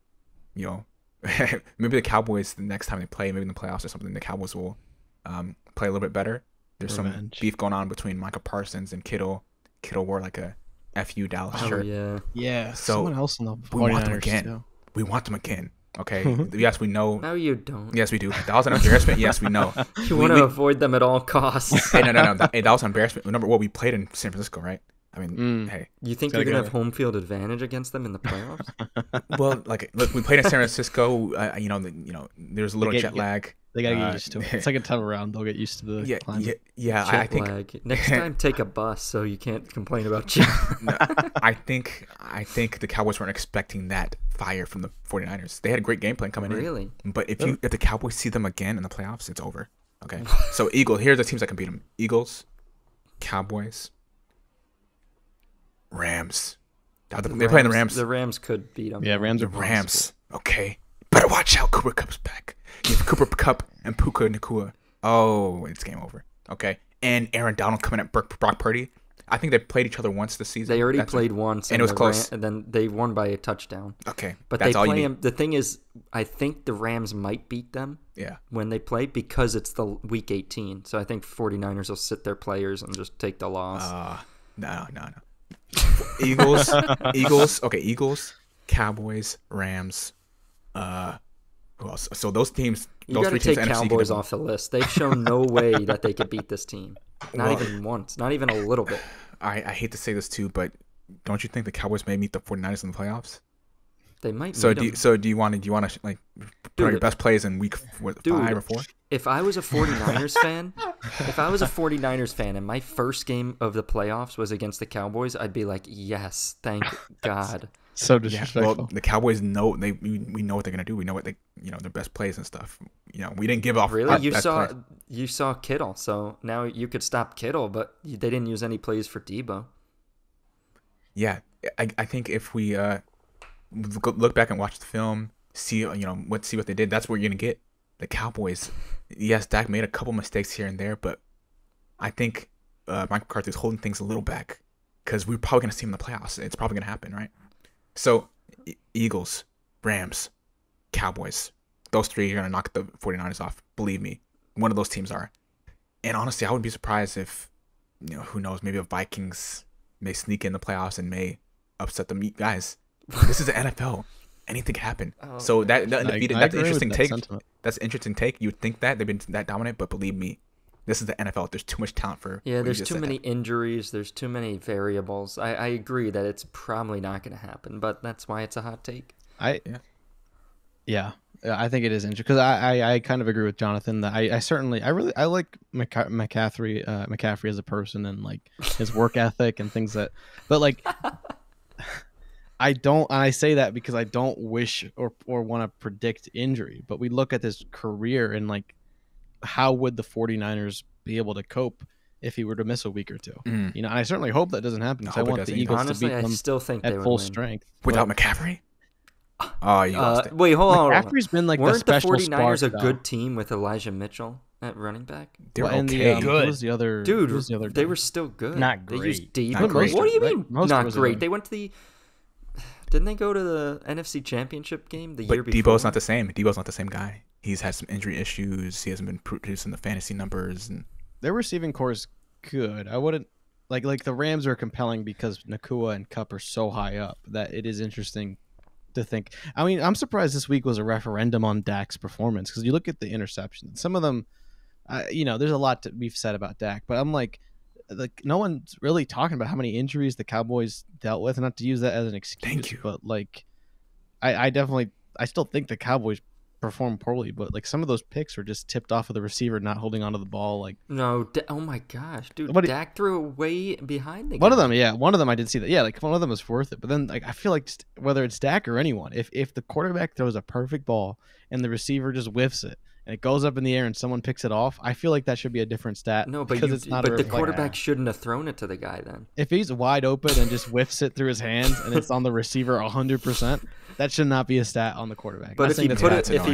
maybe the Cowboys the next time they play, maybe in the playoffs or something, the Cowboys will play a little bit better. There's some beef going on between Micah Parsons and Kittle. Kittle wore like a FU Dallas shirt. Yeah. So someone else in the 49ers we want them again. Too. We want them again. Okay. Yes, we know. No, you don't. Yes, we do. That was an embarrassment. Yes, we know. You want to avoid them at all costs. Hey, no. That was an embarrassment. Remember what we played in San Francisco, right? I mean, hey. You think you're gonna have home field advantage against them in the playoffs? Well, look, we played in San Francisco. There's a little jet lag. They gotta get used to it. It's like a tunnel round. They'll get used to the climate. I think next time take a bus so you can't complain about jet. No, I think the Cowboys weren't expecting that fire from the 49ers. They had a great game plan coming in. Really? But if the Cowboys see them again in the playoffs, it's over. Okay. So here's the teams that can beat them: Eagles, Cowboys, Rams. They're playing the Rams. The Rams could beat them. Yeah, Rams are Rams. Okay. Better watch out. Cooper Kupp's back. You have Cooper Kupp and Puka Nacua. Oh, it's game over. Okay. And Aaron Donald coming at Brock Purdy. I think they played each other once this season. They already played once. And it was close. And then they won by a touchdown. Okay. But that's all you need. The thing is, I think the Rams might beat them when they play because it's the week 18. So I think 49ers will sit their players and just take the loss. No. Eagles. Okay, Eagles, Cowboys, Rams. Who else? So those teams. You got to take Cowboys off the list. They've shown no way that they could beat this team. Not even once. Not even a little bit. I hate to say this too, but don't you think the Cowboys may meet the 49ers in the playoffs? They might. So do you want to like put out your best plays in week 5 or 4? If I was a 49ers fan, and my first game of the playoffs was against the Cowboys, I'd be like, yes, thank God. So disrespectful. Yeah, well, the Cowboys know we know what they're gonna do. We know what their best plays and stuff. We didn't give off. Really, you saw Kittle, so now you could stop Kittle, but they didn't use any plays for Debo. Yeah, I think if we look back and watch the film, see what they did, that's what you're gonna get. The Cowboys. Yes, Dak made a couple mistakes here and there, but I think Mike McCarthy's holding things a little back because we're probably gonna see him in the playoffs. It's probably gonna happen, right? So, Eagles, Rams, Cowboys, those 3 are going to knock the 49ers off. Believe me, one of those teams are. And honestly, I wouldn't be surprised if, who knows, maybe the Vikings may sneak in the playoffs and may upset them. Guys, this is the NFL. Anything can happen. So that's an interesting take. That's an interesting take. You would think that they've been that dominant, but believe me, this is the NFL. There's too much talent for. Yeah, there's too many injuries. There's too many variables. I agree that it's probably not going to happen, but that's why it's a hot take. Yeah, I think it is interesting because I kind of agree with Jonathan that I like McCaffrey as a person and like his work ethic and things but like I say that because I don't wish or want to predict injury, but we look at his career and like, how would the 49ers be able to cope if he were to miss a week or two? And I certainly hope that doesn't happen because I want the Eagles to beat them at full strength. Without McCaffrey? Oh, you lost it. Wait, hold on. McCaffrey's been like Weren't the special 49ers spark, a good team with Elijah Mitchell at running back? They're okay. Who was the other? Dude, who was the other they guy? were still good. Not They great. used Debo. Not great. What do you mean Most not was great? good. They went to the... Didn't they go to the NFC Championship game the year But before? Debo's not the same. Debo's not the same guy. He's had some injury issues. He hasn't been producing the fantasy numbers. And Their receiving core is good. I wouldn't like the Rams are compelling because Nakua and Kupp are so high up that it is interesting to think. I mean, I'm surprised this week was a referendum on Dak's performance because you look at the interceptions. Some of them, there's a lot we've said about Dak, but I'm like no one's really talking about how many injuries the Cowboys dealt with. Not to use that as an excuse, Thank you. but like, I still think the Cowboys performed poorly, but like some of those picks were just tipped off of the receiver not holding onto the ball. Like No, oh my gosh, dude! Dak threw way behind the guy. One of them I did see that. Yeah, like one of them was worth it. But then like I feel like whether it's Dak or anyone, if the quarterback throws a perfect ball and the receiver just whiffs it and it goes up in the air and someone picks it off, I feel like that should be a different stat. No, but it's not. But the quarterback shouldn't have thrown it to the guy then. If he's wide open and just whiffs it through his hands and it's on the receiver 100%, that should not be a stat on the quarterback. But if he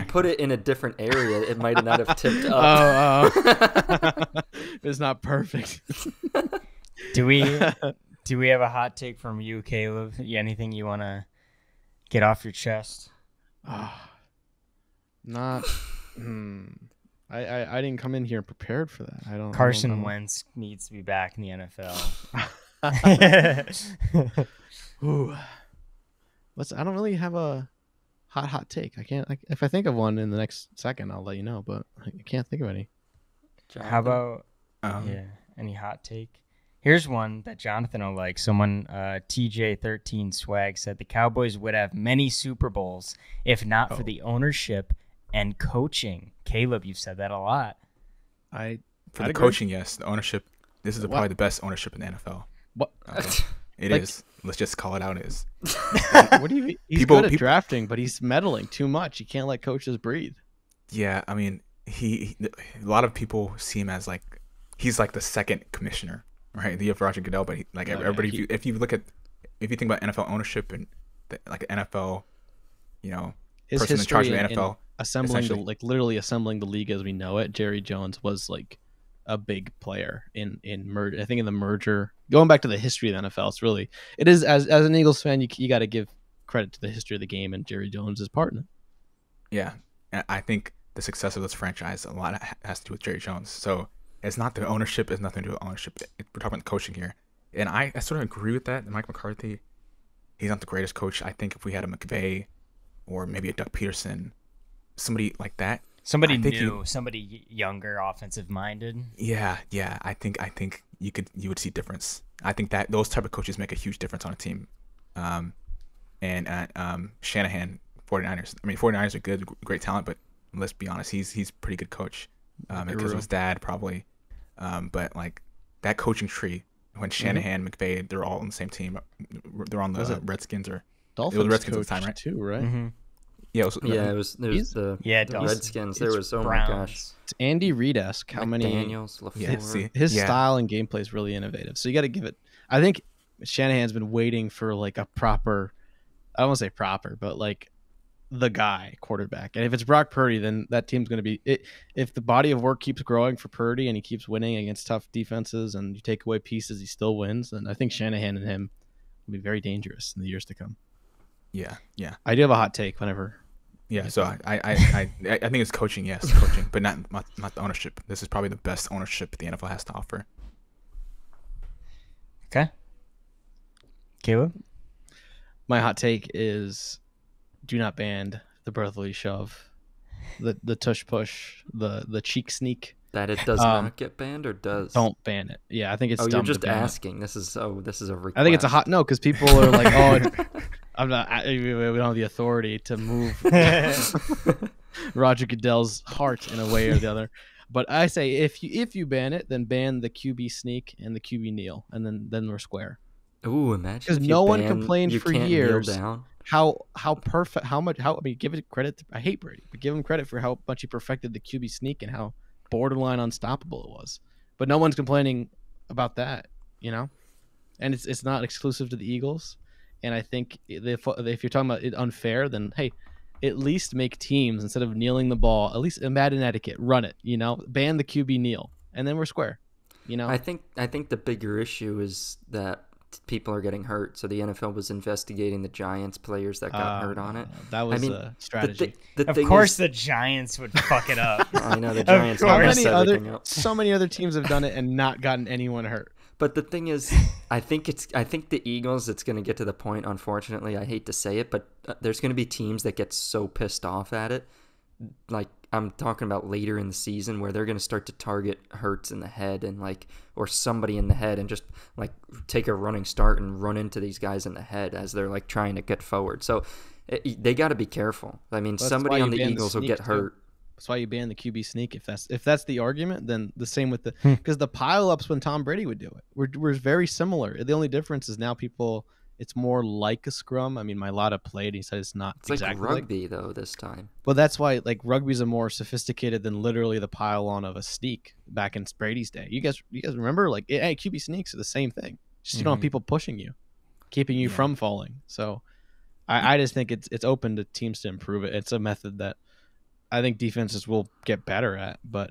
put it in a different area, it might not have tipped up. Oh. It's not perfect. Do we have a hot take from you, Caleb? Anything you want to get off your chest? Not. I didn't come in here prepared for that. Carson Wentz needs to be back in the NFL. Ooh. I don't really have a hot take. I can't. If I think of one in the next second, I'll let you know. But I can't think of any. Jonathan? How about any hot take? Here's one that Jonathan will like. Someone, TJ13 Swag said the Cowboys would have many Super Bowls if not for the ownership and coaching. Caleb, you've said that a lot. For the coaching, yes. The ownership. This is probably the best ownership in the NFL. What? Okay. It is. Let's just call it out. It is. What do you mean? He's good at drafting, but he's meddling too much. You can't let coaches breathe. Yeah, I mean, a lot of people see him as like he's like the second commissioner, right? You have Roger Goodell, but everybody. If you think about NFL ownership and like NFL, his person in charge of the NFL, literally assembling the league as we know it. Jerry Jones was like a big player in merge. I think in the merger, going back to the history of the NFL, it is as an Eagles fan, you got to give credit to the history of the game and Jerry Jones' part in it. Yeah, and I think the success of this franchise a lot has to do with Jerry Jones. So it's not the ownership; it's nothing to do with ownership. We're talking about coaching here, and I sort of agree with that. Mike McCarthy, he's not the greatest coach. I think if we had a McVay or maybe a Doug Peterson, somebody like that. Somebody new, somebody younger, offensive minded. Yeah. I think you would see difference. I think that those type of coaches make a huge difference on a team. Shanahan, 49ers. I mean, 49ers are good, great talent, but let's be honest, he's a pretty good coach because of his dad probably. But like that coaching tree, when Shanahan, McVay, they're all on the same team. They're on the Redskins or Dolphins. It was the Redskins at the time, right? Too, right? Mm-hmm. Yeah, it was the Redskins. There was Browns. my gosh. It's Andy Reid-esque. How many? Daniels, LaFleur. His style and gameplay is really innovative. So you got to give it. I think Shanahan's been waiting for like a proper. I don't want to say proper, but like the guy quarterback. And if it's Brock Purdy, then that team's going to be it. If the body of work keeps growing for Purdy and he keeps winning against tough defenses, and you take away pieces, he still wins. And I think Shanahan and him will be very dangerous in the years to come. Yeah. I do have a hot take whenever. Yeah, so I think it's coaching, yes, coaching, but not the ownership. This is probably the best ownership the NFL has to offer. Okay. Caleb? My hot take is do not ban the brotherly shove, the tush push, the cheek sneak. That it does not get banned or does? Don't ban it. Yeah, I think it's dumb. You're just to ban asking. This is a request. I think it's a hot no because people are like, oh, I'm not. We don't have the authority to move Roger Goodell's heart in a way or the other. But I say if you ban it, then ban the QB sneak and the QB kneel, and then we're square. Ooh, imagine because no one complained for years down. how perfect I mean give it credit. I hate Brady, but give him credit for how much he perfected the QB sneak and how borderline unstoppable it was. But no one's complaining about that, and it's not exclusive to the Eagles. And I think if you're talking about it unfair, then hey, at least make teams instead of kneeling the ball. At least in Madden etiquette, run it. Ban the QB kneel, and then we're square. I think the bigger issue is that people are getting hurt. So the NFL was investigating the Giants players that got hurt on it. That was a strategy. Of course, the Giants would fuck it up. I know the Giants. So many other teams have done it and not gotten anyone hurt. But the thing is, I think the Eagles, it's going to get to the point, unfortunately, I hate to say it, but there's going to be teams that get so pissed off at it. Like, I'm talking about later in the season where they're going to start to target Hurts in the head or somebody in the head and just like take a running start and run into these guys in the head as they're like trying to get forward. So they got to be careful. I mean, somebody on the Eagles will get hurt. That's why you ban the QB sneak. If that's the argument, then the same with because the pile-ups when Tom Brady would do it. We're very similar. The only difference is now it's more like a scrum. I mean, Mailata played. He said it's not exactly like rugby though this time. Well, that's why like rugby's a more sophisticated than literally the pile-on of a sneak back in Brady's day. You guys remember like hey, QB sneaks are the same thing. Just you don't have people pushing you, keeping you from falling. So I just think it's open to teams to improve it. It's a method that I think defenses will get better at, but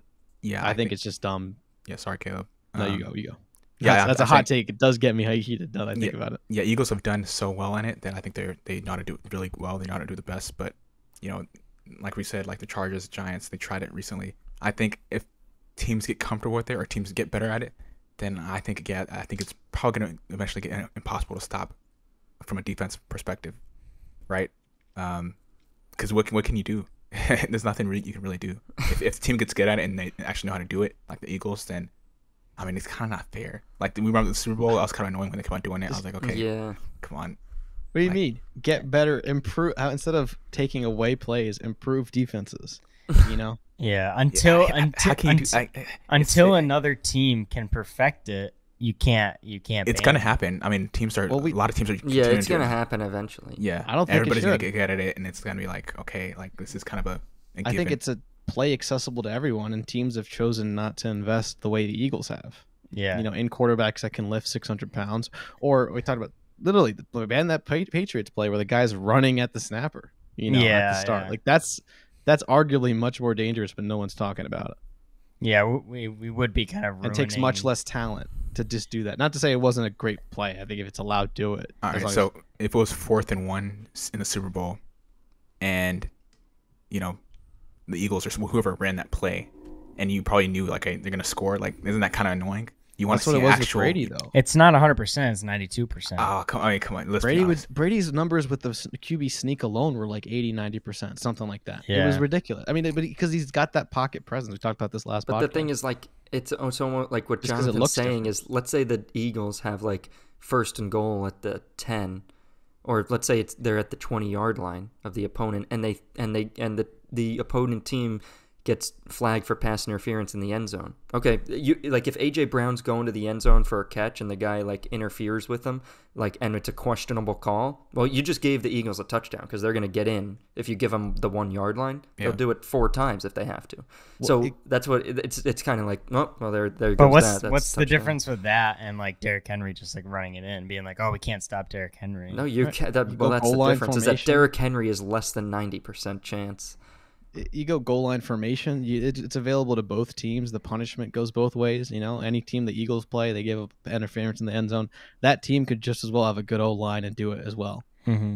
I think it's just dumb. Yeah, sorry, Caleb. No, you go. Yeah, that's a hot take. It does get me heated now that I think about it. Yeah, Eagles have done so well in it that I think they know how to do it really well. They know how to do the best. But like we said, like the Chargers, Giants, they tried it recently. I think if teams get comfortable with it or teams get better at it, then I think it's probably going to eventually get impossible to stop from a defense perspective, right? Because what can you do? There's nothing you can really do. If the team gets good at it and they actually know how to do it, like the Eagles, then I mean it's kind of not fair. Like we remember the Super Bowl, I was kind of annoying when they kept on doing it. I was like, okay, come on. What do you mean? Get better, improve instead of taking away plays, improve defenses. Yeah, until another team can perfect it, you can't. It's gonna happen. I mean, a lot of teams are. Yeah, it's gonna happen eventually. Yeah, I don't think everybody's gonna get at it, and it's gonna be like, okay, like this is kind of I think it's a play accessible to everyone, and teams have chosen not to invest the way the Eagles have. Yeah, in quarterbacks that can lift 600 pounds, or we talked about literally that Patriots play where the guy's running at the snapper. At the start, like that's arguably much more dangerous, but no one's talking about it. Yeah, we would be kind of ruining... It takes much less talent to just do that. Not to say it wasn't a great play. I think if it's allowed, do it. All right, so if it was 4th and 1 in the Super Bowl and, the Eagles or whoever ran that play and you probably knew, like, they're going to score, like, isn't that kind of annoying? You want to see actual... with Brady, though. It's not 100%. It's 92%. Oh, come on. Brady's numbers with the QB sneak alone were like 80, 90%, something like that. Yeah. It was ridiculous. I mean, because he's got that pocket presence. We talked about this last podcast. But the thing is, like, It's almost like what Just 'cause it Jonathan's looks saying different. is, let's say the Eagles have like first and goal at the 10, or let's say they're at the 20-yard line of the opponent, and the opponent team gets flagged for pass interference in the end zone. Okay, like if AJ Brown's going to the end zone for a catch and the guy like interferes with him, like, and it's a questionable call, well, you just gave the Eagles a touchdown because they're going to get in if you give them the 1-yard line. Yeah. They'll do it 4 times if they have to. Well, So that's what it's kind of like. Oh, well, there goes But that. what's the touchdown. difference with that and like Derrick Henry just like running it in, being like, oh, we can't stop Derrick Henry? No, You that's go the goal line difference. Is that formation. Derrick Henry is less than 90% chance. You go goal line formation. It's available to both teams. The punishment goes both ways. You know, any team the Eagles play, they give up interference in the end zone. That team could just as well have a good O line and do it as well. Mm-hmm.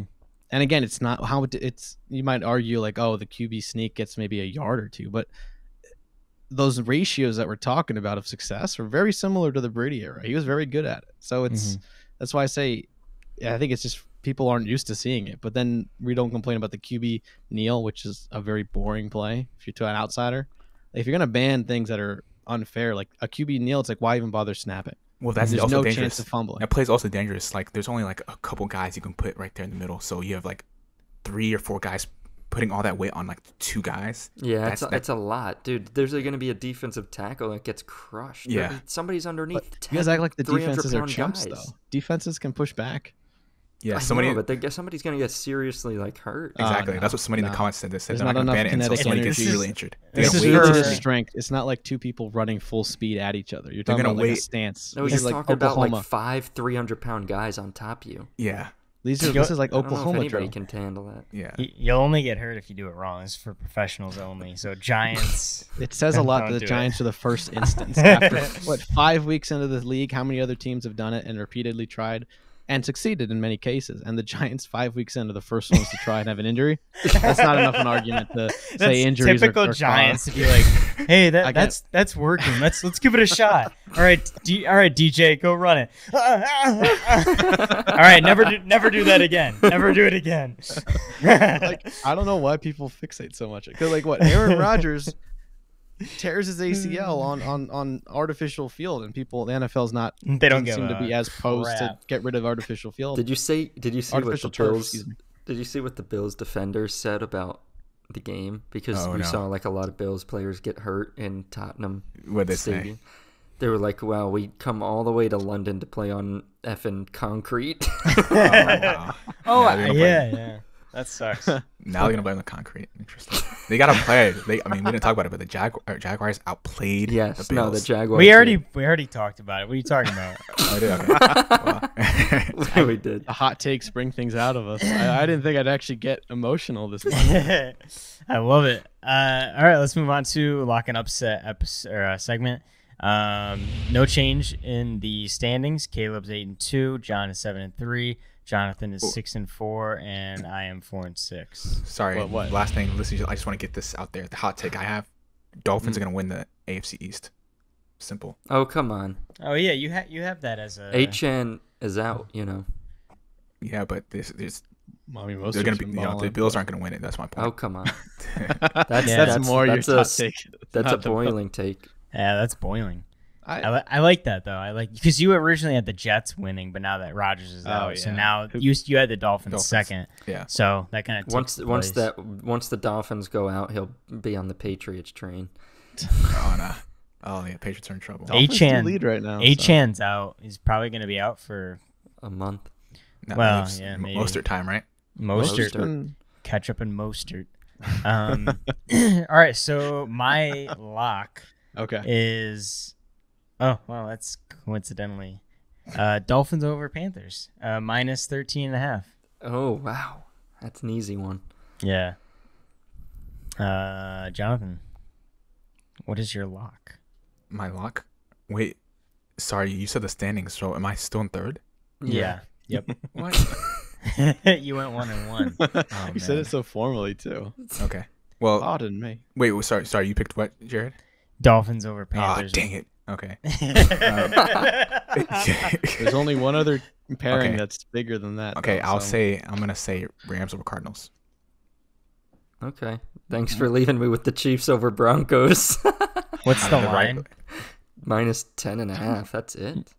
And again, it's not how it's. You might argue like, oh, the QB sneak gets maybe a yard or two, but those ratios that we're talking about of success are very similar to the Brady era. He was very good at it. So that's why I say, I think it's just people aren't used to seeing it. But then we don't complain about the QB kneel, which is a very boring play if you're to an outsider. If you're gonna ban things that are unfair, like a QB kneel, it's like, why even bother snapping? Well, that's There's also no dangerous. chance of fumbling. That play's also dangerous. Like, there's only like a couple guys you can put right there in the middle. So you have like 3 or 4 guys putting all that weight on like 2 guys. Yeah, it's a lot, dude. There's going to be a defensive tackle that gets crushed. Yeah. Somebody's underneath. You guys act like the defenses are 300-pound chumps, guys. though. Defenses can push back. Yeah, Somebody, but somebody's going to get seriously like hurt. Exactly. no, That's what somebody in the no. comments said. They said There's they're not not going to ban it enough until somebody kinetic gets energy. really injured. This They're is going to really wait. just strength. It's not like 2 people running full speed at each other. You're talking gonna about like a wait. stance. No, This he's is like talking about Oklahoma. like 5 300-pound guys on top of you. Yeah. This is like I don't know if Oklahoma anybody drill. can handle that. Yeah. You'll only get hurt if you do it wrong. It's for professionals only. So Giants. It says a lot Don't that the do it. Giants are the first instance. After, 5 weeks into the league, how many other teams have done it and repeatedly tried and succeeded in many cases? And the Giants, 5 weeks into the first ones to try and have an injury. That's not enough an argument to say injuries typical are Giants to be like, hey, I get that's working. Let's give it a shot. All right, DJ, go run it. All right, never do that again. Never do it again. Like, I don't know why people fixate so much. Because like what Aaron Rodgers tears his ACL on artificial field, and people, the NFL's not. They don't seem to be as posed to crap. get rid of artificial field. Did you see what the Artificial turf, Bills? excuse me. Did you see what the Bills defenders said about the game? Because we saw like a lot of Bills players get hurt in Tottenham What'd they Stadium. say? They were like, "Wow, we come all the way to London to play on effing concrete." Wow. Oh, Now they're gonna blame- yeah. That sucks. Now they're gonna blame the concrete. Interesting. They got to play. We didn't talk about it, but the Jaguars outplayed Yes, the Bills. the Jaguars. we already taled about it. What are you talking about? Oh, I did? Okay. Well, did. We did. The hot takes bring things out of us. I didn't think I'd actually get emotional this morning. I love it. All right, let's move on to lock and upset segment. No change in the standings. Caleb's 8-2. John is 7-3. Jonathan is 6-4, and I am 4-6. sorry. What? Last thing. Listen, I just want to get this out there. The hot take I have: Dolphins are gonna win the AFC East. Simple. Oh, come on. Oh yeah, you have that as a HN is out, you know. Yeah, but there's Mommy, most they're gonna be. The Bills aren't gonna win it. That's my point. Oh, come on. That's more your hot take. That's not a the- boiling take. Yeah, that's boiling. I, I like that though. I like because you originally had the Jets winning, but now that Rodgers is out, so yeah. now you had the Dolphins second. Yeah. So that kind of Once the Dolphins go out, he'll be on the Patriots train. Oh no. Oh yeah, Patriots are in trouble. Dolphins do Achan lead right now. Achan's out. He's probably going to be out for A month. No, well, it's yeah, maybe. Mostert time, right? Mostert. Mostert. Catch up in Mostert. All right, so my lock Okay. is that's coincidentally Dolphins over Panthers minus 13.5. Oh, wow. That's an easy one. Yeah. Jonathan, what is your lock? My lock. Wait, sorry, you said the standings. So am I still in third? Yeah. Yep. What? You went 1-1. Oh, You said man. it so formally too. Okay. Well, Pardon me. wait. Sorry. You picked what, Jared? Dolphins over Ah, Panthers. dang it. Okay. There's only one other pairing Okay. that's bigger than that. Okay. though, I'm gonna say Rams over Cardinals. Okay. Thanks for leaving me with the Chiefs over Broncos. What's the The right- line? minus 10.5. That's it.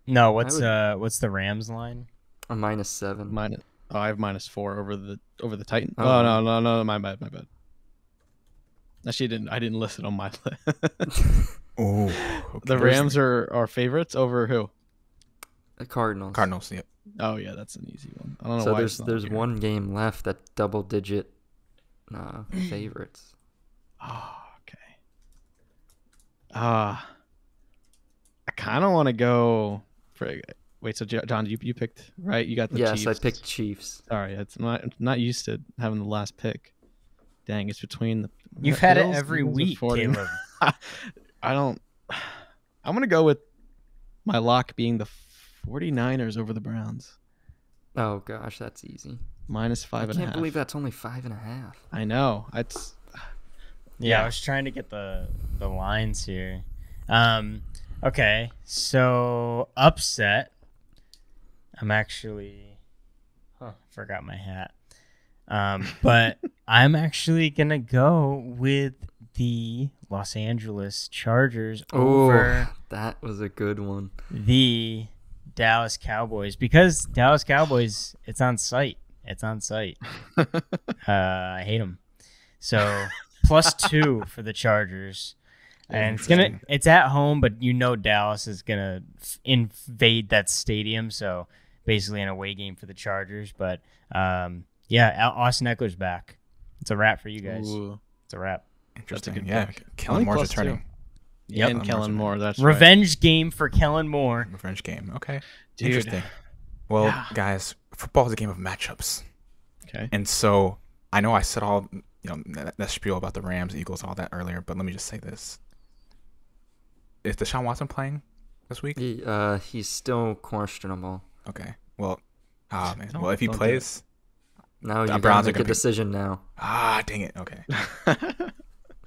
No, what's the Rams line? A -7. I have -4 over the Titan. Oh. No, my bad. Actually, I didn't list it on my list. Oh, okay. The Rams are favorites over who? The Cardinals. Cardinals. Yep. Oh yeah, that's an easy one. I don't know So why. there's one game left at double-digit favorites. Oh, okay. I kind of want to go for. Wait, so John, you picked right? You got the Yes, Chiefs. I picked Chiefs. Sorry, I'm not used to having the last pick. Dang, it's between the. You've had it Bills, every Eagles, and week, 49ers. Caleb. I don't. I'm gonna go with my lock being the 49ers over the Browns. Oh gosh, that's easy. -5.5. I can't believe that's only 5.5. I know. It's. Yeah, I was trying to get the lines here. Okay, so upset. I'm actually, forgot my hat. But I'm actually gonna go with the Los Angeles Chargers over that was a good one. the Dallas Cowboys, because Dallas Cowboys, it's on site. I hate them. So +2 for the Chargers, and it's at home, but Dallas is gonna invade that stadium. So basically an away game for the Chargers. But Austin Eckler's back. It's a wrap for you guys. Ooh. It's a wrap. Interesting. That's a good Yeah, pick. Kellen Moore's +2. returning. Yeah, and Kellen Kellen Moore's Moore. That's Revenge game for Kellen Moore. Revenge game. Okay. Dude. Interesting. Well, Yeah. guys, football is a game of matchups. Okay. And so I know I said all that spiel about the Rams, Eagles, all that earlier, but let me just say this: is Deshaun Watson playing this week? He's still questionable. Okay. Well, man. Don't- Well, if he don't do plays, Now The you Browns gotta are make a gonna be- decision now. dang it. Okay.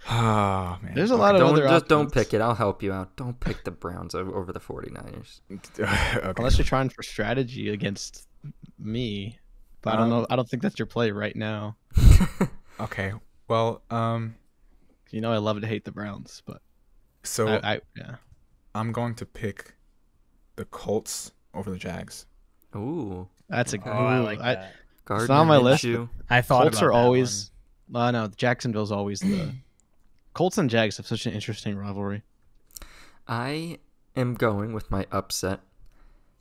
Oh man. There's a lot of other Don't options. pick it. I'll help you out. Don't pick the Browns over the 49ers. Okay. Unless you're trying for strategy against me, but I don't know. I don't think that's your play right now. Okay. Well, I love to hate the Browns, but so yeah. I'm going to pick the Colts over the Jags. Ooh, That's a Oh, I like I- that. Gardner on my list. Minshew. I thought Colts about are that always. No, Jacksonville's always the. Colts and Jags have such an interesting rivalry. I am going with my upset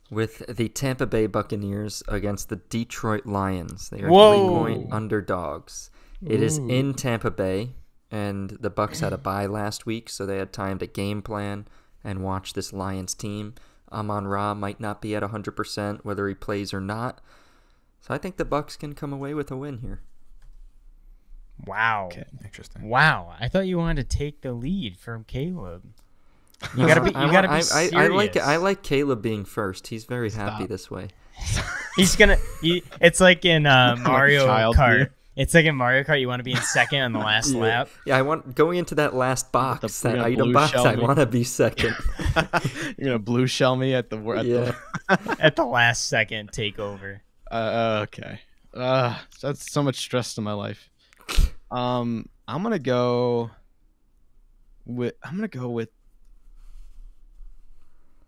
with the Tampa Bay Buccaneers against the Detroit Lions. They are Whoa. 3-point underdogs. It is in Tampa Bay, and the Bucs had a bye last week, so they had time to game plan and watch this Lions team. Amon-Ra might not be at 100% whether he plays or not. So I think the Bucs can come away with a win here. Wow. Okay. Interesting. Wow. I thought you wanted to take the lead from Caleb. You gotta be. Serious. I like Caleb being first. He's very happy Stop. this way. He's gonna. It's like in Mario child Kart. here. It's like in Mario Kart. You want to be in second on the last lap. Yeah, I want going into that last box, You're that gonna item blue box. shell I me. want to be second. You're gonna blue shell me at the At the last second takeover. Okay. That's so much stress in my life. I'm gonna go with.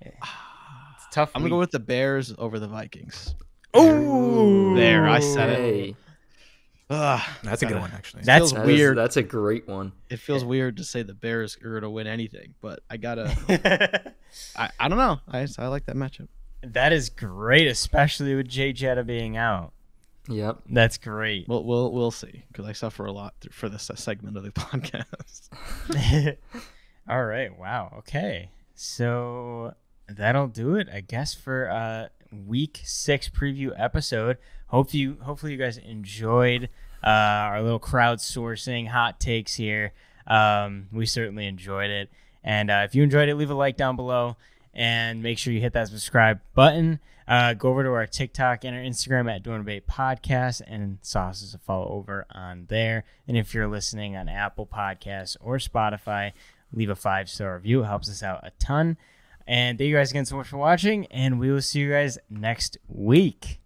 It's tough. I'm gonna go with the Bears over the Vikings. Ooh. There, I said it. Hey, That's a good one, actually. That's feels weird. That's a great one. It feels weird to say the Bears are gonna win anything, but I gotta. I don't know. I like that matchup. That is great, especially with Jay Jetta being out. Yep. That's great. We'll see, because I suffer a lot for this segment of the podcast. All right. Wow. Okay. So that'll do it, I guess, for week 6 preview episode. Hopefully you guys enjoyed our little crowdsourcing hot takes here. We certainly enjoyed it. And if you enjoyed it, leave a like down below and make sure you hit that subscribe button. Go over to our TikTok and our Instagram at Dorn Debate Podcast, and sauce is a follow over on there. And if you're listening on Apple Podcasts or Spotify, leave a 5-star review. It helps us out a ton. And thank you guys again so much for watching, and we will see you guys next week.